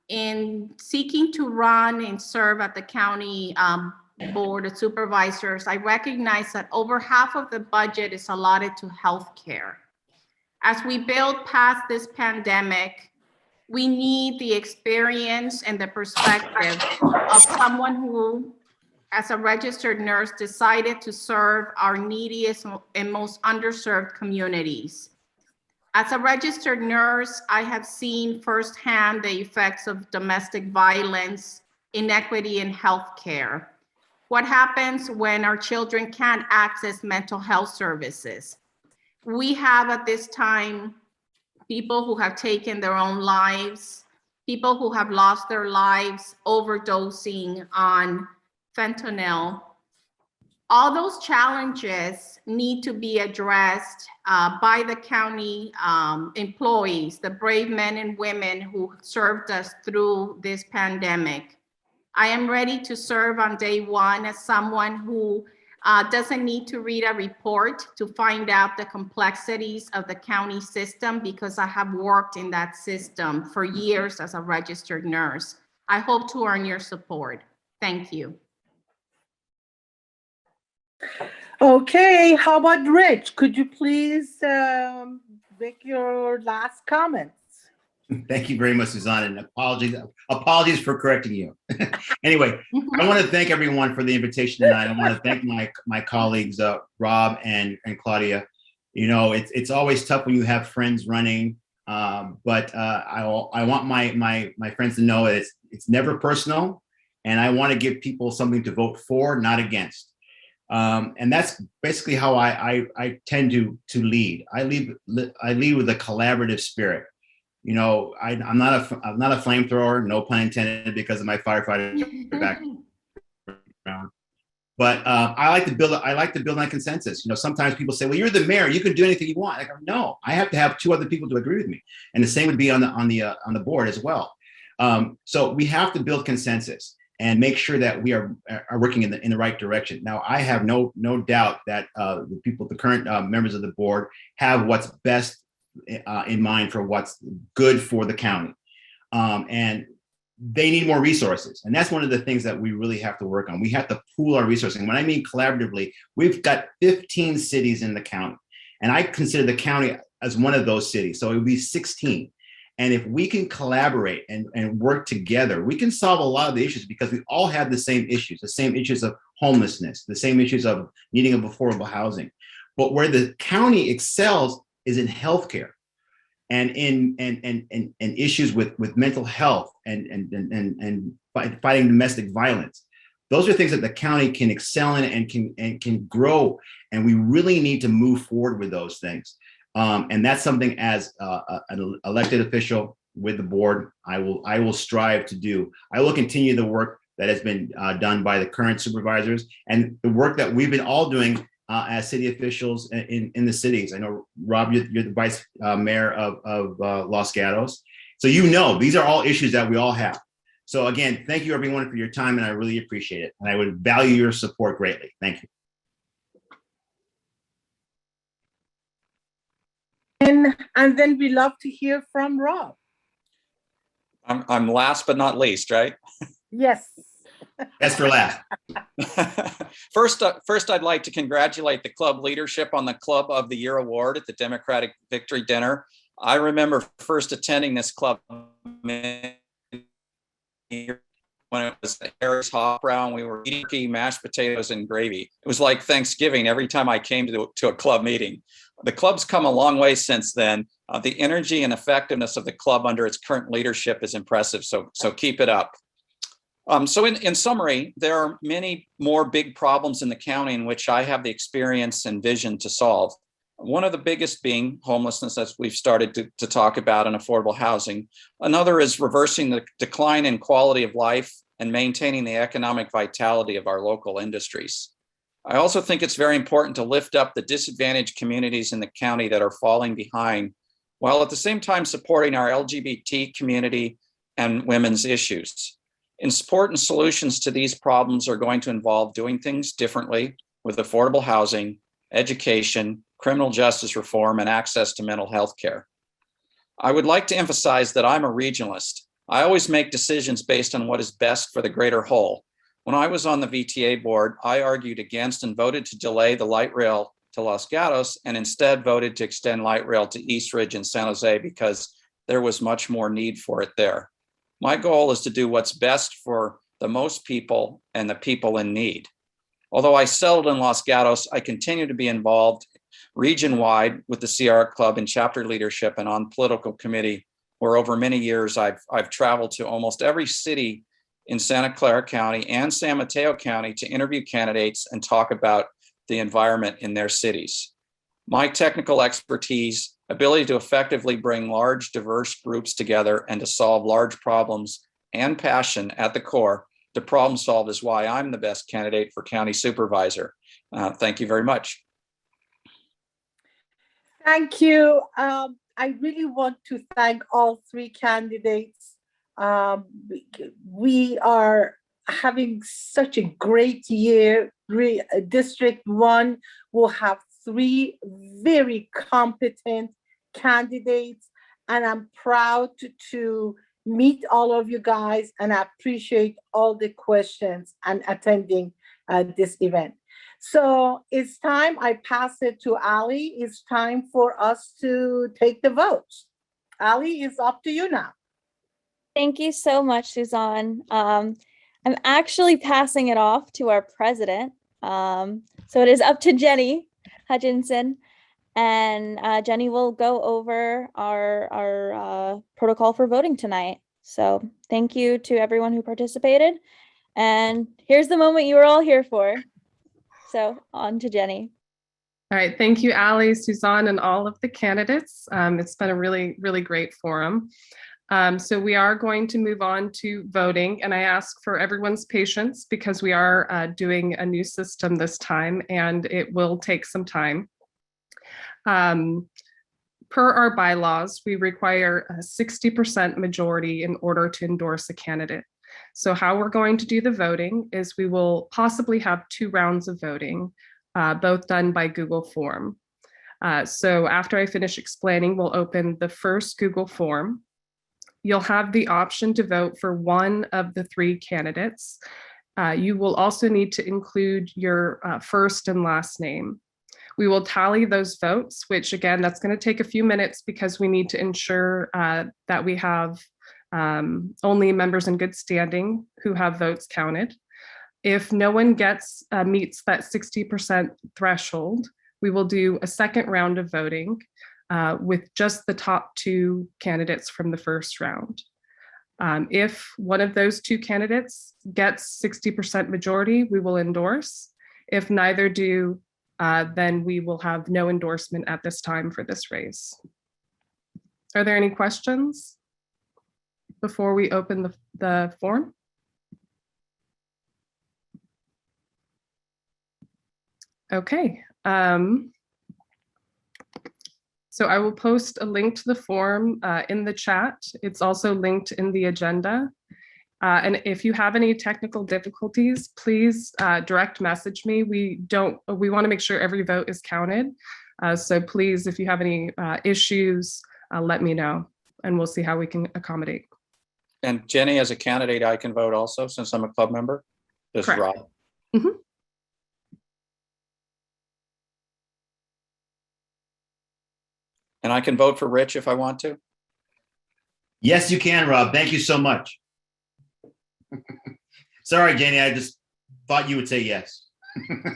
[SPEAKER 5] In seeking to run and serve at the county Board of Supervisors, I recognize that over half of the budget is allotted to healthcare. As we build past this pandemic, we need the experience and the perspective of someone who, as a registered nurse, decided to serve our neediest and most underserved communities. As a registered nurse, I have seen firsthand the effects of domestic violence, inequity in healthcare. What happens when our children can't access mental health services? We have at this time people who have taken their own lives, people who have lost their lives overdosing on fentanyl. All those challenges need to be addressed by the county employees, the brave men and women who served us through this pandemic. I am ready to serve on day one as someone who doesn't need to read a report to find out the complexities of the county system, because I have worked in that system for years as a registered nurse. I hope to earn your support. Thank you.
[SPEAKER 2] Okay, how about Rich? Could you please make your last comments?
[SPEAKER 3] Thank you very much, Suzanne, and apologies for correcting you. Anyway, I want to thank everyone for the invitation tonight. I want to thank my colleagues, Rob and Claudia. You know, it's always tough when you have friends running, but I want my friends to know that it's never personal, and I want to give people something to vote for, not against. And that's basically how I tend to lead. I lead with a collaborative spirit. You know, I'm not a flamethrower, no pun intended, because of my firefighter background. But I like to build on consensus. You know, sometimes people say, "Well, you're the mayor; you can do anything you want." I go, "No, I have to have 2 other people to agree with me," and the same would be on the board as well. So we have to build consensus and make sure that we are working in the right direction. Now, I have no doubt that the current members of the board have what's best in mind for what's good for the county, and they need more resources. And that's one of the things that we really have to work on. We have to pool our resources. And when I mean collaboratively, we've got 15 cities in the county, and I consider the county as one of those cities. So it would be 16. And if we can collaborate and work together, we can solve a lot of the issues, because we all have the same issues of homelessness, the same issues of needing of affordable housing. But where the county excels is in healthcare and in issues with mental health and fighting domestic violence. Those are things that the county can excel in and can grow. And we really need to move forward with those things. And that's something, as an elected official with the board, I will strive to do. I will continue the work that has been done by the current supervisors and the work that we've been all doing as city officials in the cities. I know, Rob, you're the vice mayor of Los Gatos. So, you know, these are all issues that we all have. So again, thank you everyone for your time, and I really appreciate it. And I would value your support greatly. Thank you.
[SPEAKER 2] And then we love to hear from Rob.
[SPEAKER 4] I'm last but not least, right?
[SPEAKER 2] Yes.
[SPEAKER 3] That's for last.
[SPEAKER 4] First, I'd like to congratulate the club leadership on the Club of the Year award at the Democratic Victory Dinner. I remember first attending this club when it was Harry's Hot Brown. We were eating mashed potatoes and gravy. It was like Thanksgiving every time I came to a club meeting. The club's come a long way since then. The energy and effectiveness of the club under its current leadership is impressive. So keep it up. So in summary, there are many more big problems in the county in which I have the experience and vision to solve. One of the biggest being homelessness, as we've started to talk about, and affordable housing. Another is reversing the decline in quality of life and maintaining the economic vitality of our local industries. I also think it's very important to lift up the disadvantaged communities in the county that are falling behind, while at the same time supporting our LGBT community and women's issues. In support and solutions to these problems are going to involve doing things differently with affordable housing, education, criminal justice reform, and access to mental health care. I would like to emphasize that I'm a regionalist. I always make decisions based on what is best for the greater whole. When I was on the VTA board, I argued against and voted to delay the light rail to Los Gatos, and instead voted to extend light rail to East Ridge and San Jose because there was much more need for it there. My goal is to do what's best for the most people and the people in need. Although I settled in Los Gatos, I continue to be involved region-wide with the Sierra Club in chapter leadership and on political committee, where over many years I've traveled to almost every city in Santa Clara County and San Mateo County to interview candidates and talk about the environment in their cities. My technical expertise, ability to effectively bring large, diverse groups together and to solve large problems, and passion at the core to problem solve is why I'm the best candidate for county supervisor. Thank you very much.
[SPEAKER 2] Thank you. I really want to thank all 3 candidates. We are having such a great year. District 1 will have 3 very competent candidates, and I'm proud to meet all of you guys, and I appreciate all the questions and attending this event. So it's time I pass it to Ali. It's time for us to take the votes. Ali, it's up to you now.
[SPEAKER 1] Thank you so much, Suzanne. I'm actually passing it off to our president. So it is up to Jenny Hutchinson, and Jenny will go over our protocol for voting tonight. So thank you to everyone who participated. And here's the moment you were all here for. So on to Jenny.
[SPEAKER 7] All right, thank you, Ali, Suzanne, and all of the candidates. It's been a really, really great forum. So we are going to move on to voting, and I ask for everyone's patience because we are doing a new system this time, and it will take some time. Per our bylaws, we require a 60% majority in order to endorse a candidate. So how we're going to do the voting is we will possibly have 2 rounds of voting, both done by Google form. So after I finish explaining, we'll open the first Google form. You'll have the option to vote for one of the 3 candidates. You will also need to include your first and last name. We will tally those votes, which again, that's going to take a few minutes because we need to ensure that we have only members in good standing who have votes counted. If no one meets that 60% threshold, we will do a second round of voting with just the top 2 candidates from the first round. If one of those 2 candidates gets 60% majority, we will endorse. If neither do, then we will have no endorsement at this time for this race. Are there any questions before we open the form? Okay. So I will post a link to the form in the chat. It's also linked in the agenda. And if you have any technical difficulties, please direct message me. We want to make sure every vote is counted. So please, if you have any issues, let me know and we'll see how we can accommodate.
[SPEAKER 4] And Jenny, as a candidate, I can vote also since I'm a club member? This is Rob.
[SPEAKER 7] Mm-hmm.
[SPEAKER 4] And I can vote for Rich if I want to?
[SPEAKER 3] Yes, you can, Rob. Thank you so much. Sorry, Jenny, I just thought you would say yes.
[SPEAKER 7] And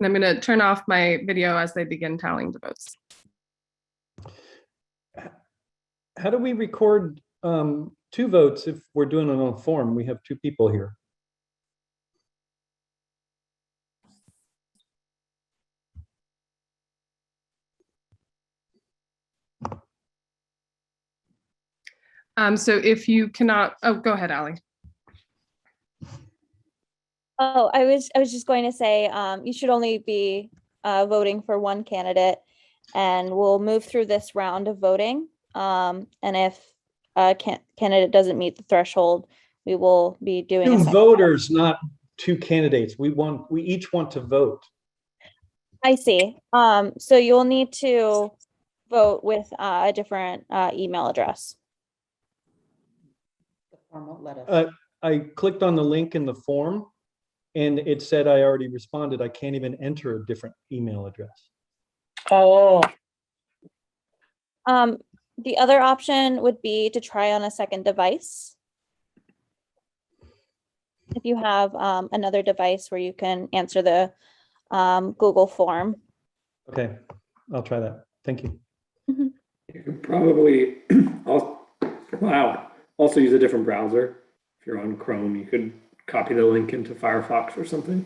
[SPEAKER 7] I'm going to turn off my video as they begin tallying the votes.
[SPEAKER 8] How do we record 2 votes if we're doing it on a form? We have 2 people here.
[SPEAKER 7] So if you cannot, oh, go ahead, Ali.
[SPEAKER 1] Oh, I was just going to say, you should only be voting for one candidate, and we'll move through this round of voting. And if a candidate doesn't meet the threshold, we will be doing
[SPEAKER 8] 2
[SPEAKER 1] a second
[SPEAKER 8] voters, not 2 candidates. We each want to vote.
[SPEAKER 1] I see. So you'll need to vote with a different email address.
[SPEAKER 9] The form won't let us.
[SPEAKER 8] I clicked on the link in the form and it said I already responded. I can't even enter a different email address.
[SPEAKER 2] Oh.
[SPEAKER 1] The other option would be to try on a second device. If you have another device where you can answer the Google form.
[SPEAKER 8] Okay, I'll try that. Thank you.
[SPEAKER 1] Mm-hmm.
[SPEAKER 10] You can probably also use a different browser. If you're on Chrome, you could copy the link into Firefox or something.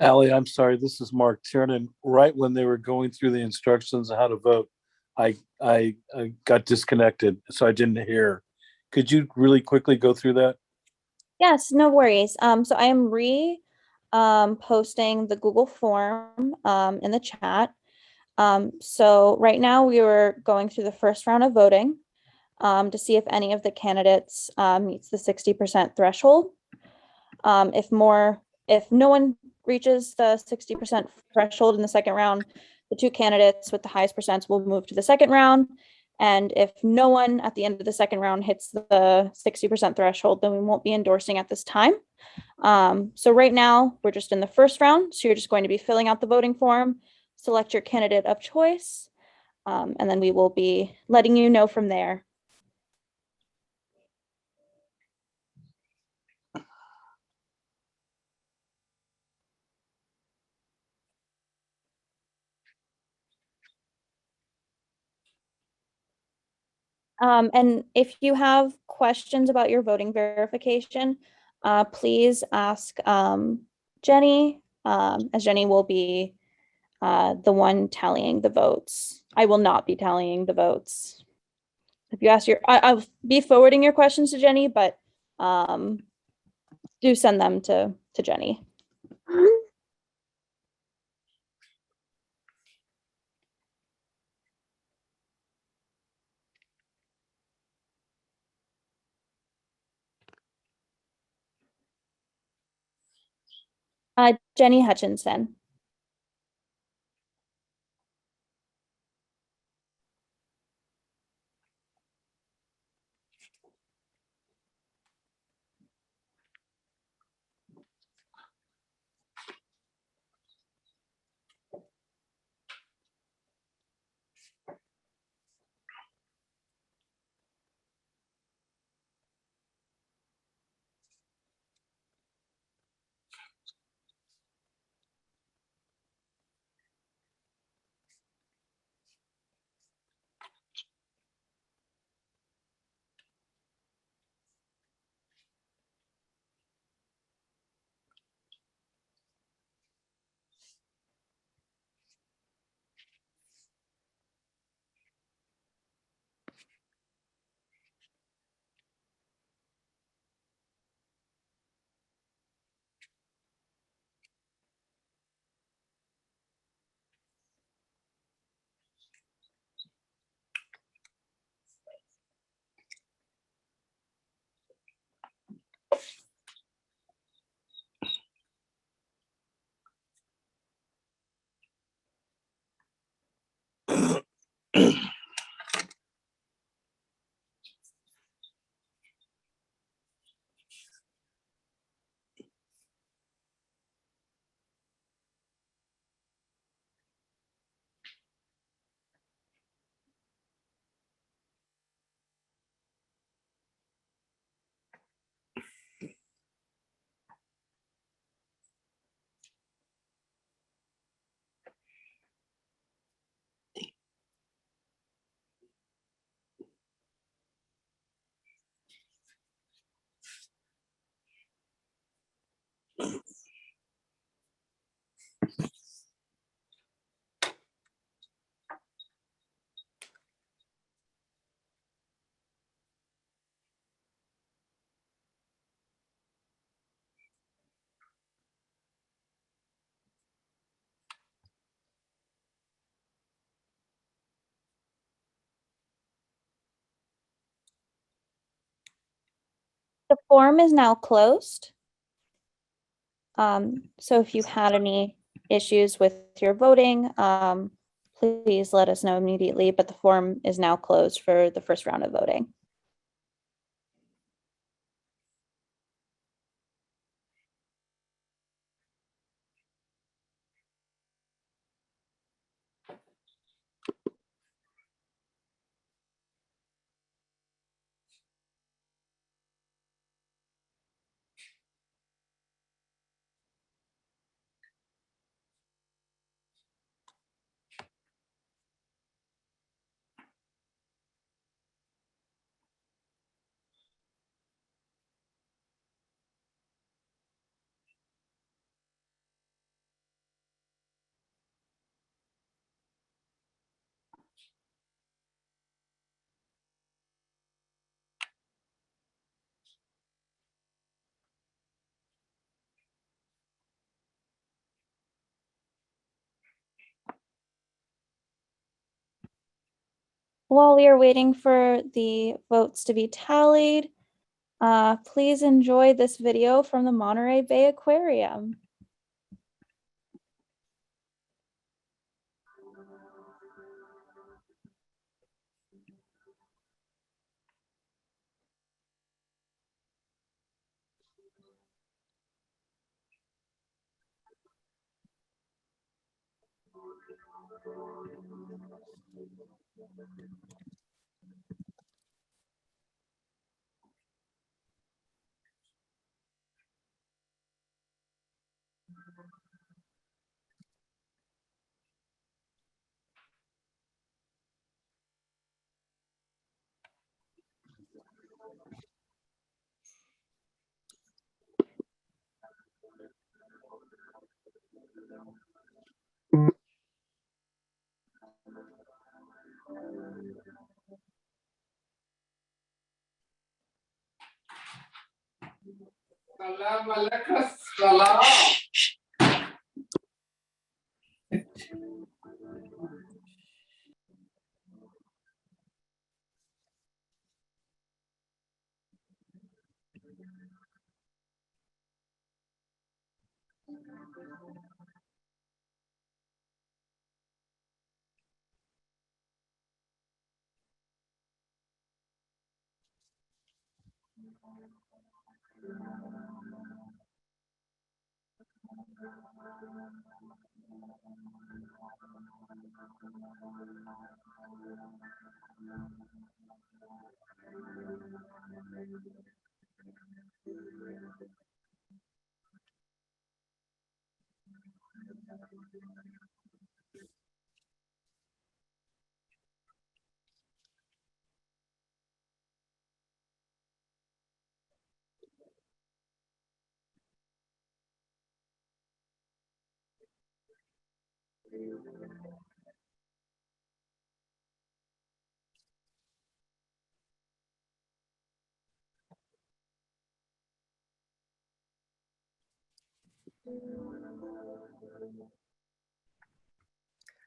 [SPEAKER 11] Ali, I'm sorry, this is Mark Tiernan. Right when they were going through the instructions on how to vote, I got disconnected, so I didn't hear. Could you really quickly go through that?
[SPEAKER 1] Yes, no worries. So I am posting the Google form in the chat. So right now we were going through the first round of voting to see if any of the candidates meets the 60% threshold. If no one reaches the 60% threshold in the second round, the 2 candidates with the highest percents will move to the second round, And if no one at the end of the second round hits the 60% threshold, then we won't be endorsing at this time. So right now, we're just in the first round. So you're just going to be filling out the voting form, select your candidate of choice, and then we will be letting you know from there. And if you have questions about your voting verification, please ask Jenny, as Jenny will be the one tallying the votes. I will not be tallying the votes. If you ask I'll be forwarding your questions to Jenny, but do send them to Jenny. Jenny Hutchinson. The form is now closed. So if you had any issues with your voting, please let us know immediately, but the form is now closed for the first round of voting. While we are waiting for the votes to be tallied, please enjoy this video from the Monterey Bay Aquarium.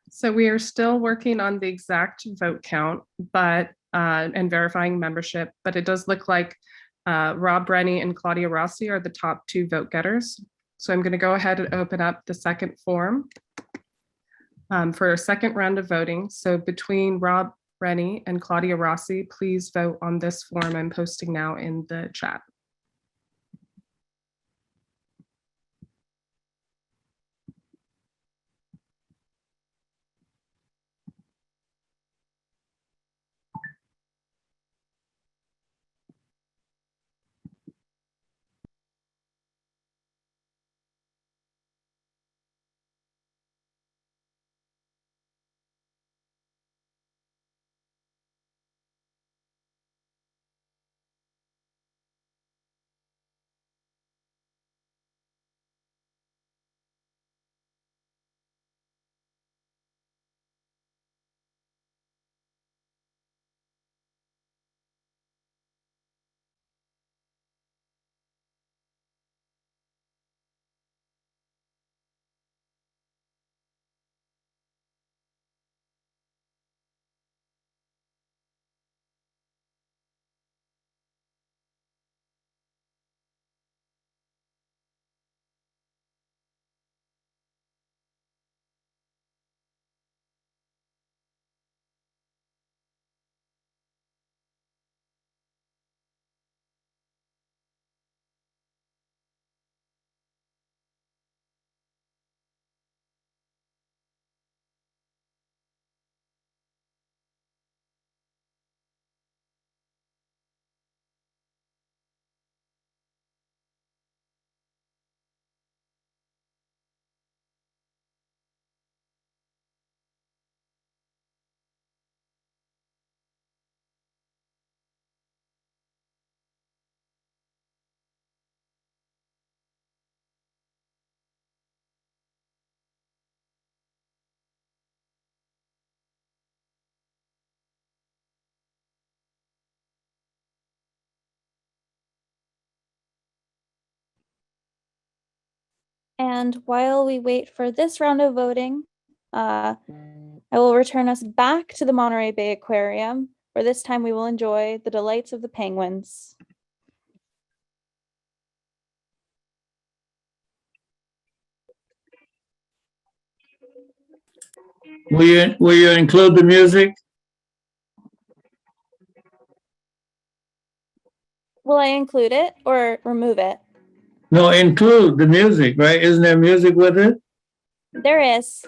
[SPEAKER 7] So we are still working on the exact vote count, but and verifying membership, but it does look like Rob Rennie and Claudia Rossi are the top 2 vote getters. So I'm going to go ahead and open up the second form for a second round of voting. So between Rob Rennie and Claudia Rossi, please vote on this form I'm posting now in the chat.
[SPEAKER 1] And while we wait for this round of voting, I will return us back to the Monterey Bay Aquarium, where this time we will enjoy the delights of the penguins.
[SPEAKER 6] Will you include the music?
[SPEAKER 1] Will I include it or remove it?
[SPEAKER 6] No, include the music, right? Isn't there music with it?
[SPEAKER 1] There is.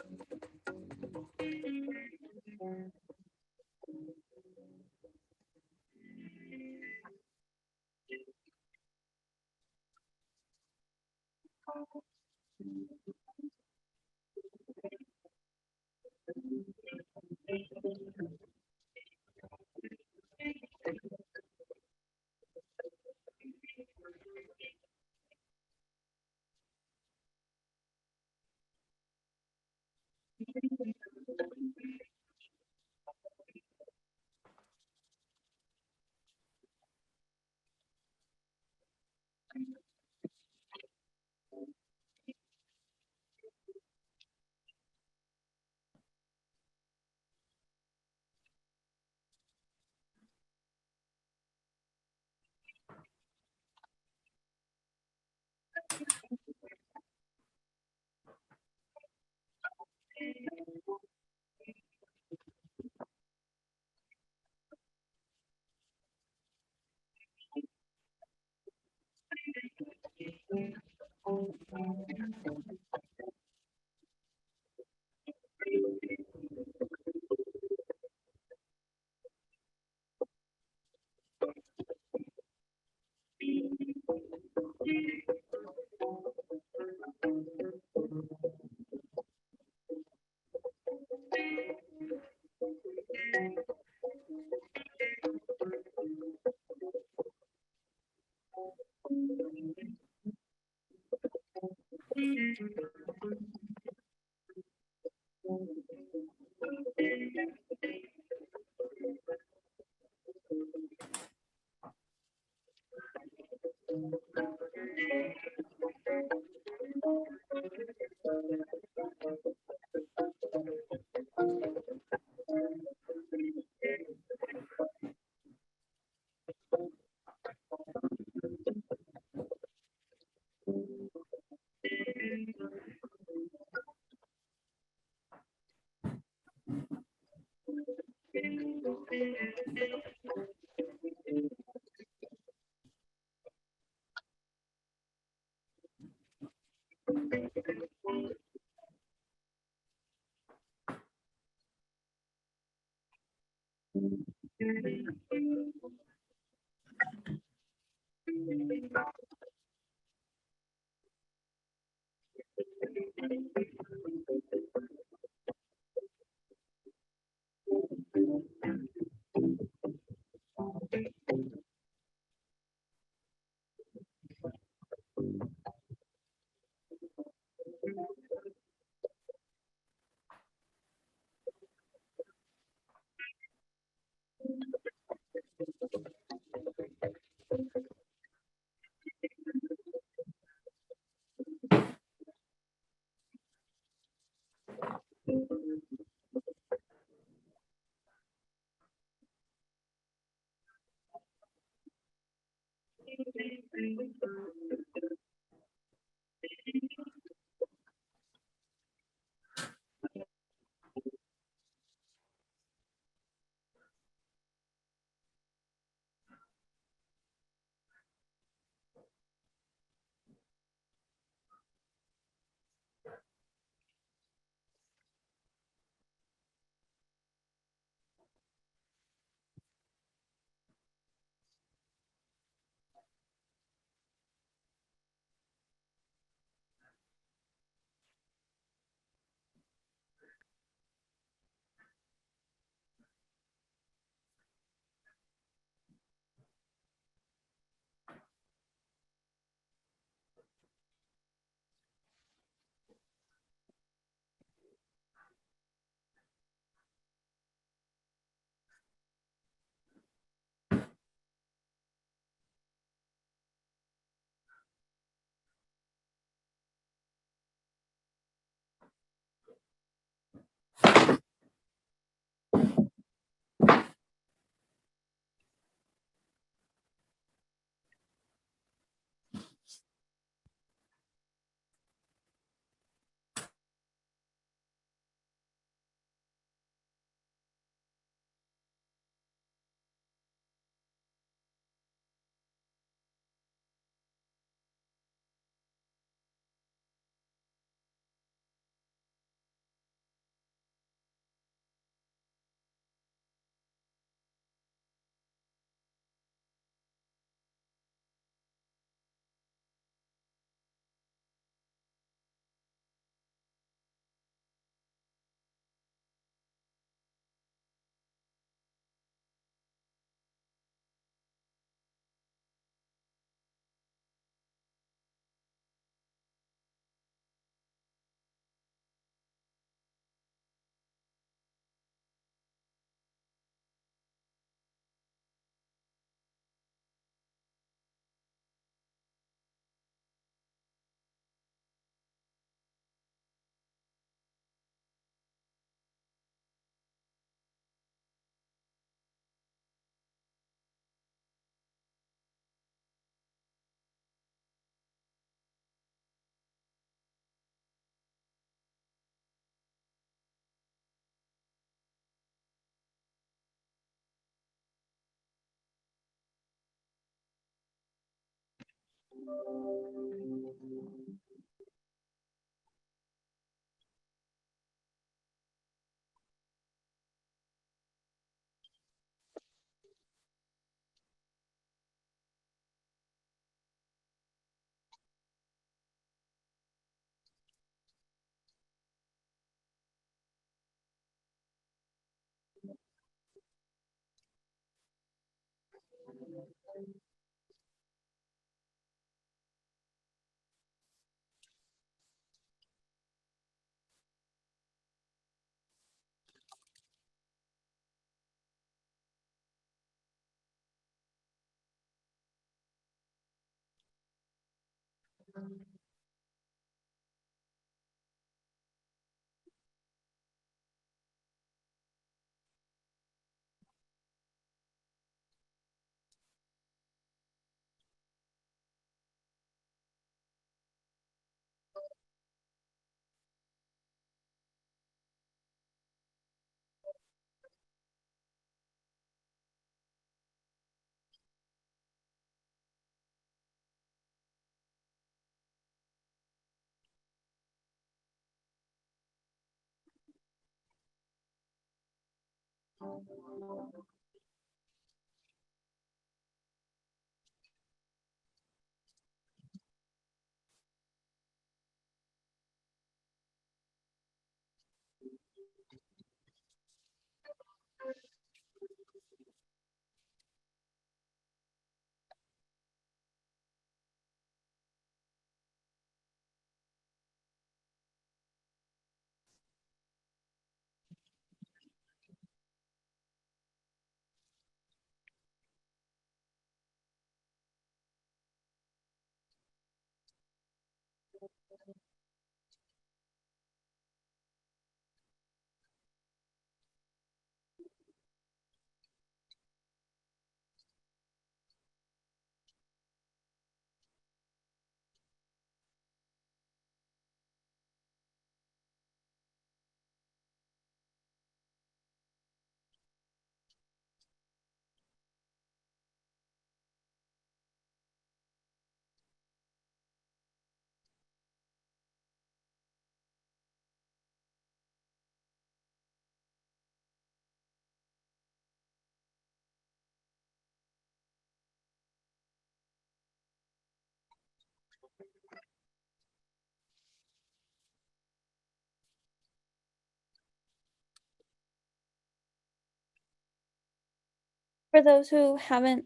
[SPEAKER 1] For those who haven't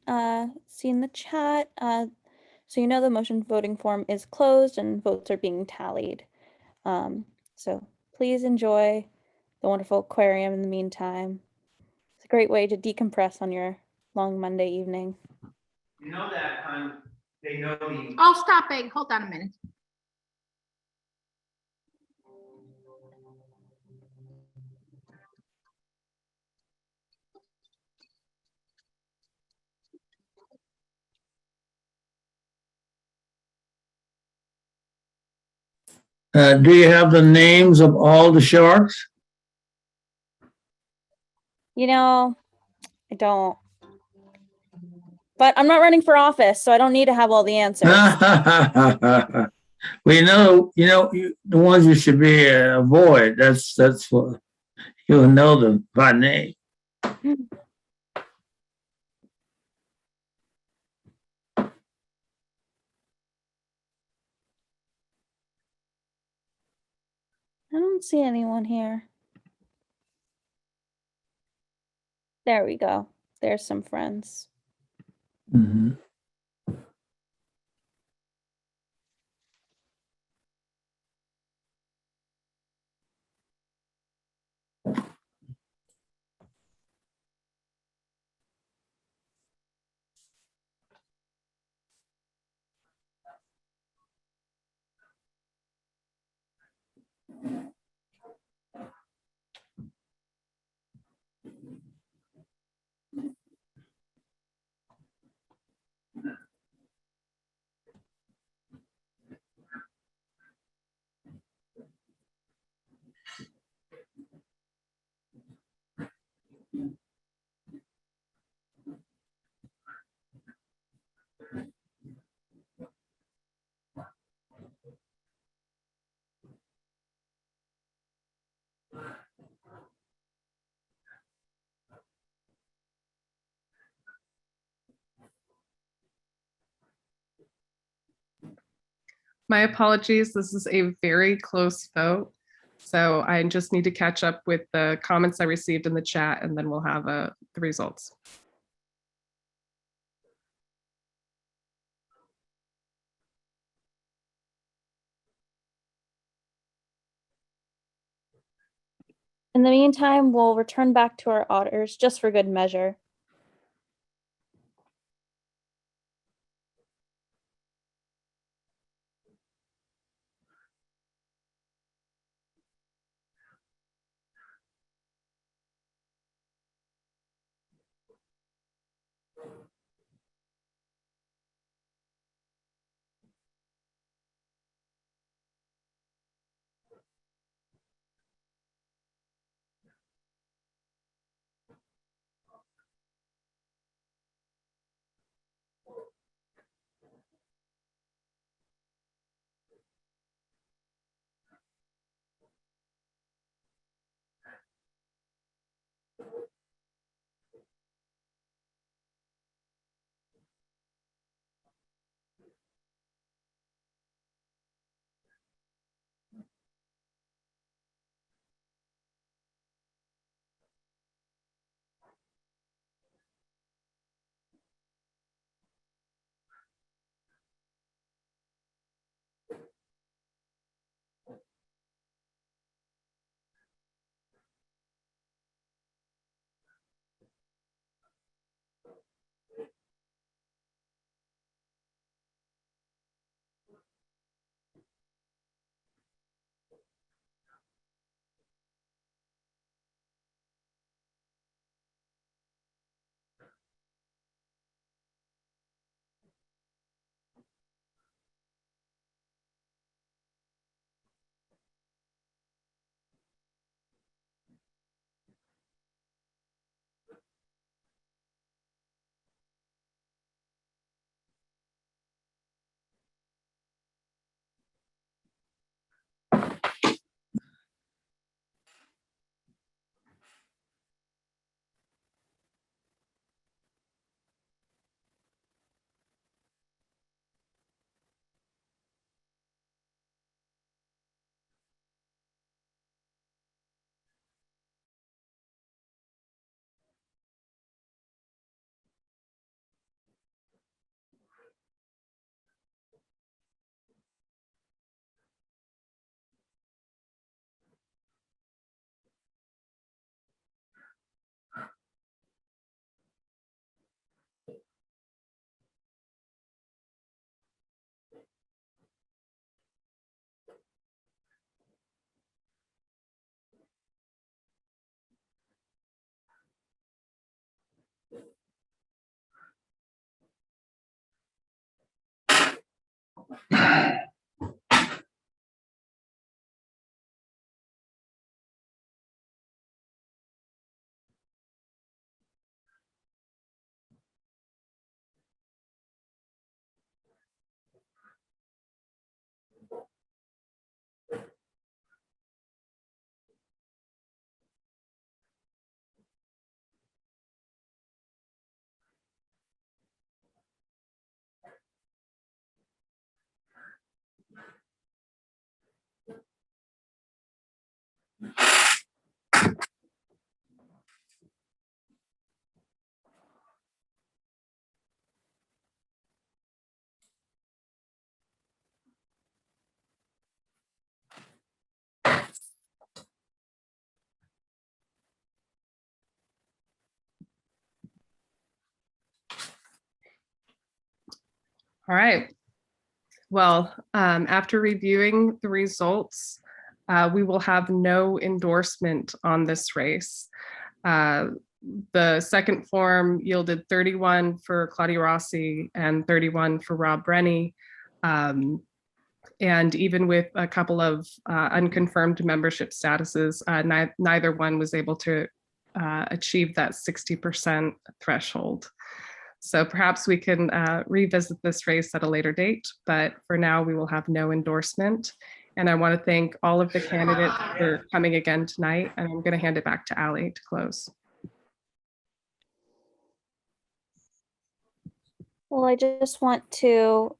[SPEAKER 1] seen the chat, so you know the motion voting form is closed and votes are being tallied. So please enjoy the wonderful aquarium in the meantime. It's a great way to decompress on your long Monday evening.
[SPEAKER 3] You know that they know the.
[SPEAKER 5] Oh, stop it. Hold on a minute.
[SPEAKER 6] Do you have the names of all the sharks?
[SPEAKER 1] You know, I don't. But I'm not running for office, so I don't need to have all the answers.
[SPEAKER 6] We know, the ones you should be avoid. That's what you'll know them by name.
[SPEAKER 1] I don't see anyone here. There we go. There's some friends.
[SPEAKER 6] Mhm.
[SPEAKER 7] My apologies. This is a very close vote. So I just need to catch up with the comments I received in the chat, and then we'll have the results.
[SPEAKER 1] In the meantime, we'll return back to our auditors just for good measure.
[SPEAKER 7] All right. Well, after reviewing the results, we will have no endorsement on this race. The second form yielded 31 for Claudia Rossi and 31 for Rob Rennie. And even with a couple of unconfirmed membership statuses, neither one was able to achieve that 60% threshold. So perhaps we can revisit this race at a later date, but for now we will have no endorsement. And I want to thank all of the candidates for coming again tonight, and I'm going to hand it back to Ali to close.
[SPEAKER 1] Well, I just want to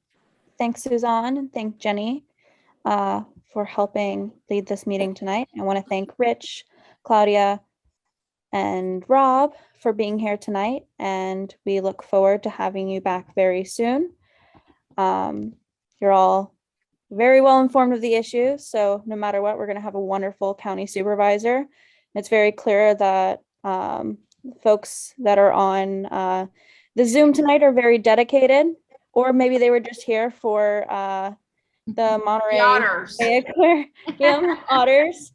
[SPEAKER 1] thank Suzanne and thank Jenny for helping lead this meeting tonight. I want to thank Rich, Claudia, and Rob for being here tonight, and we look forward to having you back very soon. You're all very well informed of the issues, so no matter what, we're going to have a wonderful county supervisor. It's very clear that folks that are on the Zoom tonight are very dedicated, or maybe they were just here for the Monterey
[SPEAKER 5] Otters.
[SPEAKER 1] Aquarium Otters.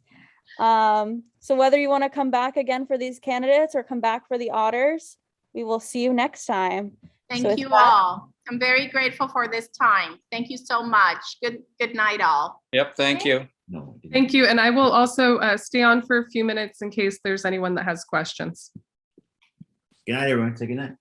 [SPEAKER 1] So whether you want to come back again for these candidates or come back for the Otters, we will see you next time.
[SPEAKER 5] Thank
[SPEAKER 1] So
[SPEAKER 5] you all. I'm very grateful for this time. Thank you so much. Good night, all.
[SPEAKER 4] Yep, thank you.
[SPEAKER 3] No, I didn't.
[SPEAKER 7] Thank you. And I will also stay on for a few minutes in case there's anyone that has questions.
[SPEAKER 3] Good night, everyone. Take a good night.